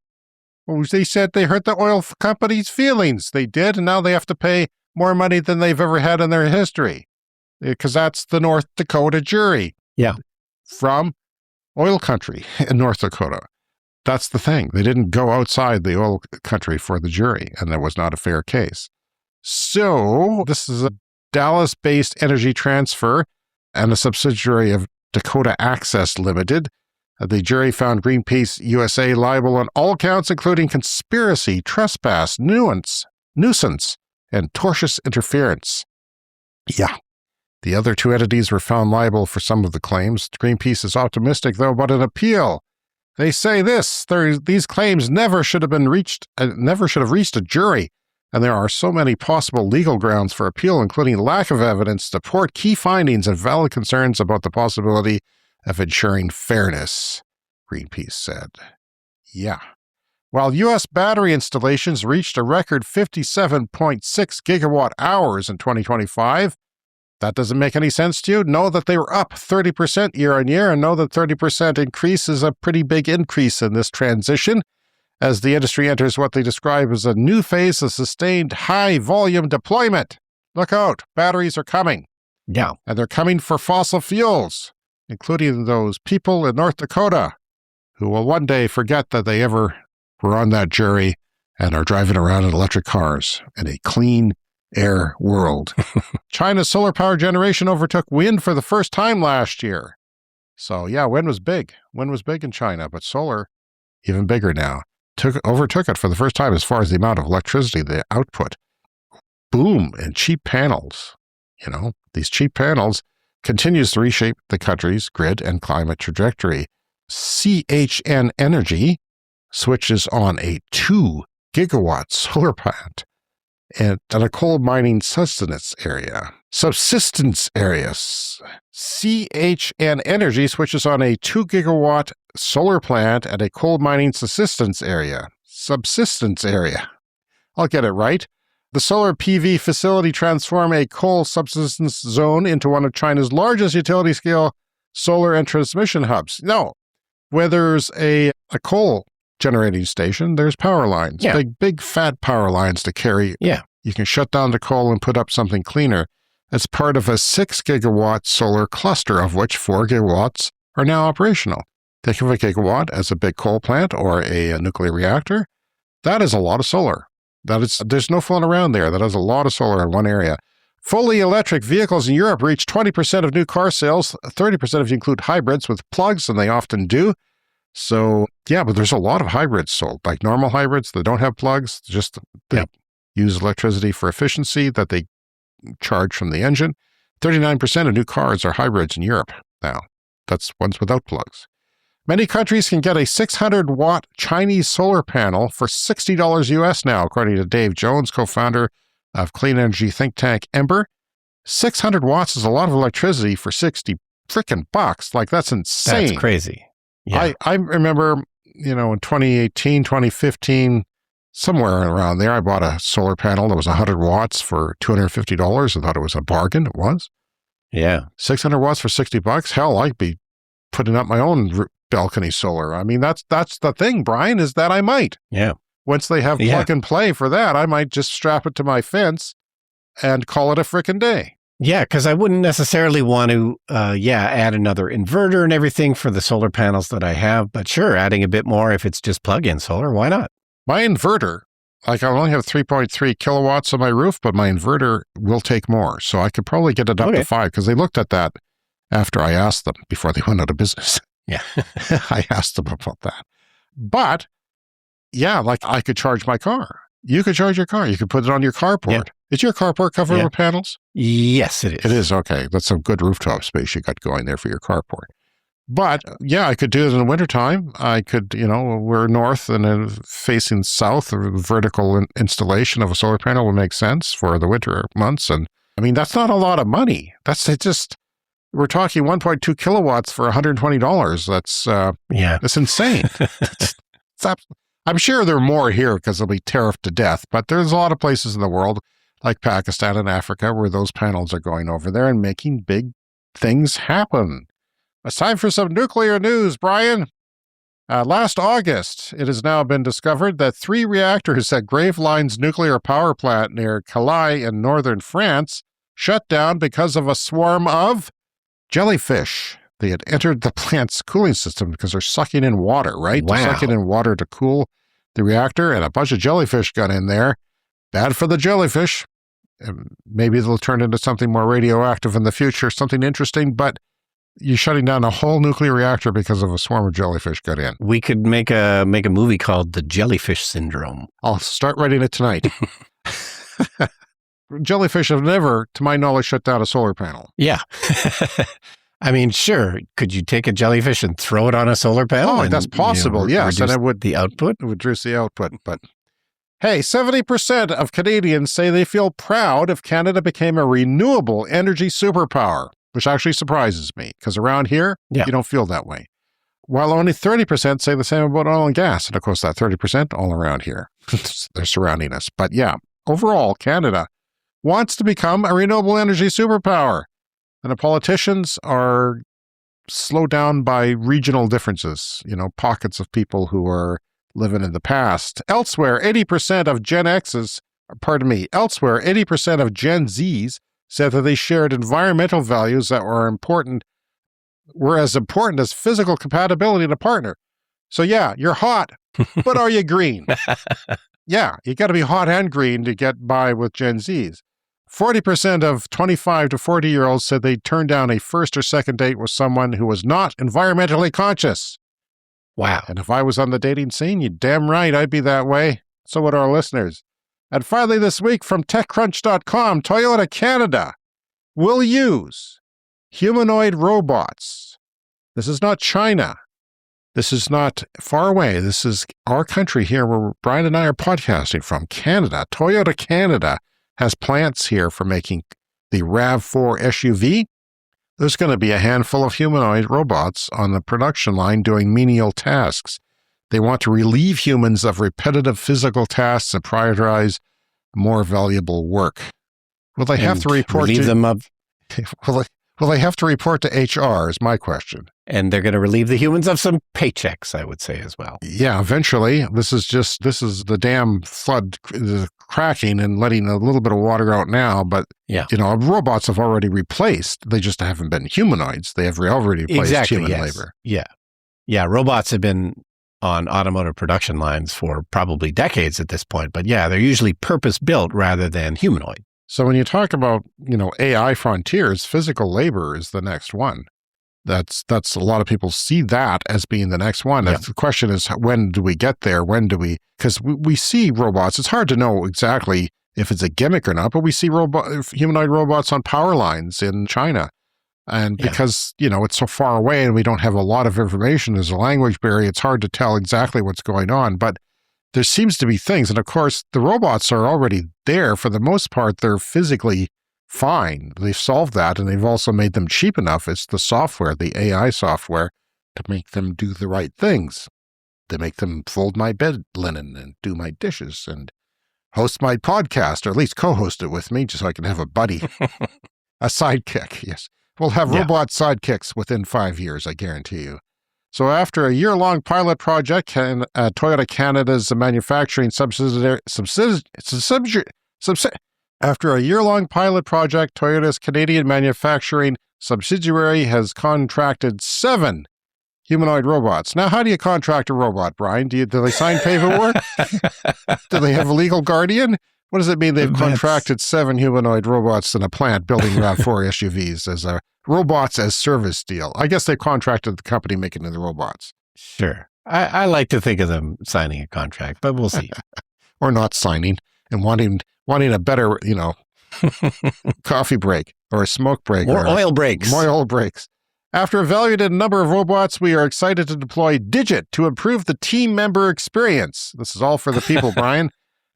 Well, they said they hurt the oil company's feelings. They did, and now they have to pay more money than they've ever had in their history, because that's the North Dakota jury. Yeah. From oil country in North Dakota. That's the thing. They didn't go outside the oil country for the jury, and that was not a fair case. So this is a Dallas-based Energy Transfer and a subsidiary of Dakota Access Limited. The jury found Greenpeace USA liable on all counts, including conspiracy, trespass, nuisance, and tortious interference. Yeah. The other two entities were found liable for some of the claims. Greenpeace is optimistic, though, about an appeal. They say these claims never should have reached a jury, and there are so many possible legal grounds for appeal, including lack of evidence, support key findings, and valid concerns about the possibility of ensuring fairness, Greenpeace said. Yeah. While U.S. battery installations reached a record 57.6 gigawatt hours in 2025, that doesn't make any sense to you? Know that they were up 30% year on year, and know that 30% increase is a pretty big increase in this transition as the industry enters what they describe as a new phase of sustained high-volume deployment. Look out, batteries are coming. Yeah. And they're coming for fossil fuels, including those people in North Dakota who will one day forget that they ever were on that jury and are driving around in electric cars in a clean air world. China's solar power generation overtook wind for the first time last year. So yeah, wind was big. Wind was big in China, but solar, even bigger now. Overtook it for the first time as far as the amount of electricity, the output. Boom, and cheap panels. You know, these cheap panels continues to reshape the country's grid and climate trajectory. CHN Energy switches on a 2 gigawatt solar plant at a coal mining subsistence area. CHN Energy switches on a 2 gigawatt solar plant at a coal mining subsistence area. I'll get it right. The solar PV facility transformed a coal subsistence zone into one of China's largest utility-scale solar and transmission hubs. No, where there's a coal generating station, there's power lines. Yeah. Big fat power lines to carry. Yeah. You can shut down the coal and put up something cleaner. It's part of a 6 gigawatt solar cluster, of which 4 gigawatts are now operational. Think of a gigawatt as a big coal plant or a nuclear reactor. That is a lot of solar. There's no fooling around there. That is a lot of solar in one area. Fully electric vehicles in Europe reach 20% of new car sales, 30% if you include hybrids with plugs, and they often do. So, yeah, but there's a lot of hybrids sold, like normal hybrids that don't have plugs, they use electricity for efficiency that they charge from the engine. 39% of new cars are hybrids in Europe now. That's ones without plugs. Many countries can get a 600-watt Chinese solar panel for $60 US now, according to Dave Jones, co-founder of clean energy think tank Ember. 600 watts is a lot of electricity for 60 freaking bucks. Like, that's insane. That's crazy. Yeah. I remember, in 2018, 2015, somewhere around there, I bought a solar panel that was 100 watts for $250. I thought it was a bargain. It was. Yeah. 600 watts for 60 bucks. Hell, I'd be putting up my own balcony solar. I mean, that's the thing, Brian, is that I might. Yeah. Once they have plug and play for that, I might just strap it to my fence and call it a frickin' day. Yeah, because I wouldn't necessarily want to, add another inverter and everything for the solar panels that I have. But sure, adding a bit more if it's just plug-in solar, why not? My inverter, I only have 3.3 kilowatts on my roof, but my inverter will take more. So I could probably get it up to 5, because they looked at that after I asked them before they went out of business. Yeah. I asked them about that. But, yeah, like I could charge my car. You could charge your car. You could put it on your carport. Yeah. Is your carport covered with panels? Yes, it is. It is, okay. That's some good rooftop space you got going there for your carport. But, yeah, I could do it in the wintertime. I could, we're north and facing south. A vertical installation of a solar panel would make sense for the winter months. And, I mean, that's not a lot of money. We're talking 1.2 kilowatts for $120. That's insane. I'm sure there are more here because they'll be tariffed to death, but there's a lot of places in the world, like Pakistan and Africa, where those panels are going over there and making big things happen. It's time for some nuclear news, Brian. Last August, it has now been discovered that 3 reactors at Gravelines nuclear power plant near Calais in northern France shut down because of a swarm of jellyfish. They had entered the plant's cooling system because they're sucking in water, right? Wow. They're sucking in water to cool the reactor, and a bunch of jellyfish got in there. Bad for the jellyfish. Maybe they'll turn into something more radioactive in the future, something interesting, but you're shutting down a whole nuclear reactor because of a swarm of jellyfish got in. We could make a movie called The Jellyfish Syndrome. I'll start writing it tonight. Jellyfish have never, to my knowledge, shut down a solar panel. Yeah. I mean, sure. Could you take a jellyfish and throw it on a solar panel? Oh, that's possible, yes. And it would the output? It would reduce the output. But hey, 70% of Canadians say they feel proud if Canada became a renewable energy superpower, which actually surprises me, because around here, you don't feel that way. While only 30% say the same about oil and gas. And of course, that 30% all around here. They're surrounding us. But yeah, overall, Canada wants to become a renewable energy superpower. And the politicians are slowed down by regional differences, pockets of people who are living in the past. Elsewhere, 80% of Gen Zs said that they shared environmental values that were as important as physical compatibility to partner. So yeah, you're hot, but are you green? Yeah, you got to be hot and green to get by with Gen Zs. 40% of 25 to 40-year-olds said they'd turn down a first or second date with someone who was not environmentally conscious. Wow. And if I was on the dating scene, you're damn right I'd be that way. So would our listeners. And finally this week from TechCrunch.com, Toyota Canada will use humanoid robots. This is not China. This is not far away. This is our country here where Brian and I are podcasting from, Canada. Toyota Canada has plants here for making the RAV4 SUV. There's going to be a handful of humanoid robots on the production line doing menial tasks. They want to relieve humans of repetitive physical tasks and prioritize more valuable work. Will they have to report relieve them of? Will they have to report to HR is my question. And they're going to relieve the humans of some paychecks, I would say, as well. Yeah, eventually. This is the dam flood cracking and letting a little bit of water out now. But, robots have already replaced. They just haven't been humanoids. They have already replaced human labor. Yeah. Yeah, robots have been on automotive production lines for probably decades at this point. But yeah, they're usually purpose-built rather than humanoid. So when you talk about, AI frontiers, physical labor is the next one. That's a lot of people see that as being the next one. Yeah. The question is, when do we get there? Because we see robots. It's hard to know exactly if it's a gimmick or not, but we see humanoid robots on power lines in China. And because, it's so far away and we don't have a lot of information, there's a language barrier, it's hard to tell exactly what's going on. But there seems to be things. And of course, the robots are already there. For the most part, they're physically fine. They've solved that, and they've also made them cheap enough. It's the software, the AI software, to make them do the right things. They make them fold my bed linen and do my dishes and host my podcast, or at least co-host it with me, just so I can have a buddy, a sidekick. Yes, we'll have robot sidekicks within 5 years, I guarantee you. So after a year-long pilot project, Toyota Canada's manufacturing After a year-long pilot project, Toyota's Canadian manufacturing subsidiary has contracted 7 humanoid robots. Now, how do you contract a robot, Brian? Do they sign paperwork? Do they have a legal guardian? What does it mean they've contracted 7 humanoid robots in a plant building RAV4 SUVs as a robots as service deal? I guess they contracted the company making the robots. Sure. I like to think of them signing a contract, but we'll see. Or not signing and wanting a better, coffee break or a smoke break. More oil breaks. More oil breaks. After evaluating a number of robots, we are excited to deploy Digit to improve the team member experience. This is all for the people, Brian.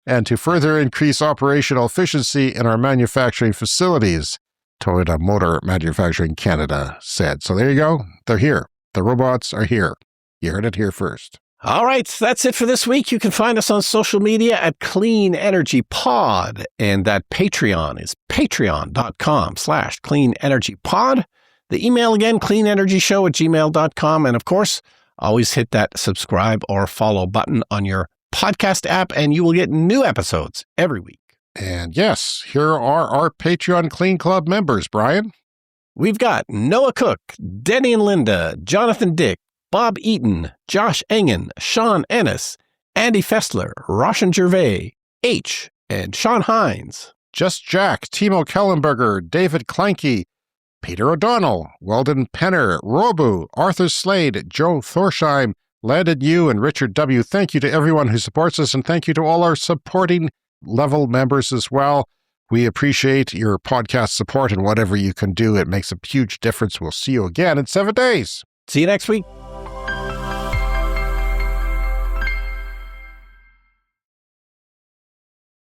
And to further increase operational efficiency in our manufacturing facilities, Toyota Motor Manufacturing Canada said. So there you go. They're here. The robots are here. You heard it here first. All right, that's it for this week. You can find us on social media at Clean Energy Pod, and that Patreon is patreon.com/cleanenergypod. The email again, cleanenergyshow@gmail.com. And of course, always hit that subscribe or follow button on your podcast app, and you will get new episodes every week. And yes, here are our Patreon Clean Club members, Brian. We've got Noah Cook, Denny and Linda, Jonathan Dick, Bob Eaton, Josh Engen, Sean Ennis, Andy Fessler, Roshan Gervais, H, and Sean Hines. Just Jack, Timo Kellenberger, David Kleinke, Peter O'Donnell, Weldon Penner, Robu, Arthur Slade, Joe Thorsheim, Landon Yu, and Richard W. Thank you to everyone who supports us, and thank you to all our supporting level members as well. We appreciate your podcast support, and whatever you can do, it makes a huge difference. We'll see you again in 7 days. See you next week.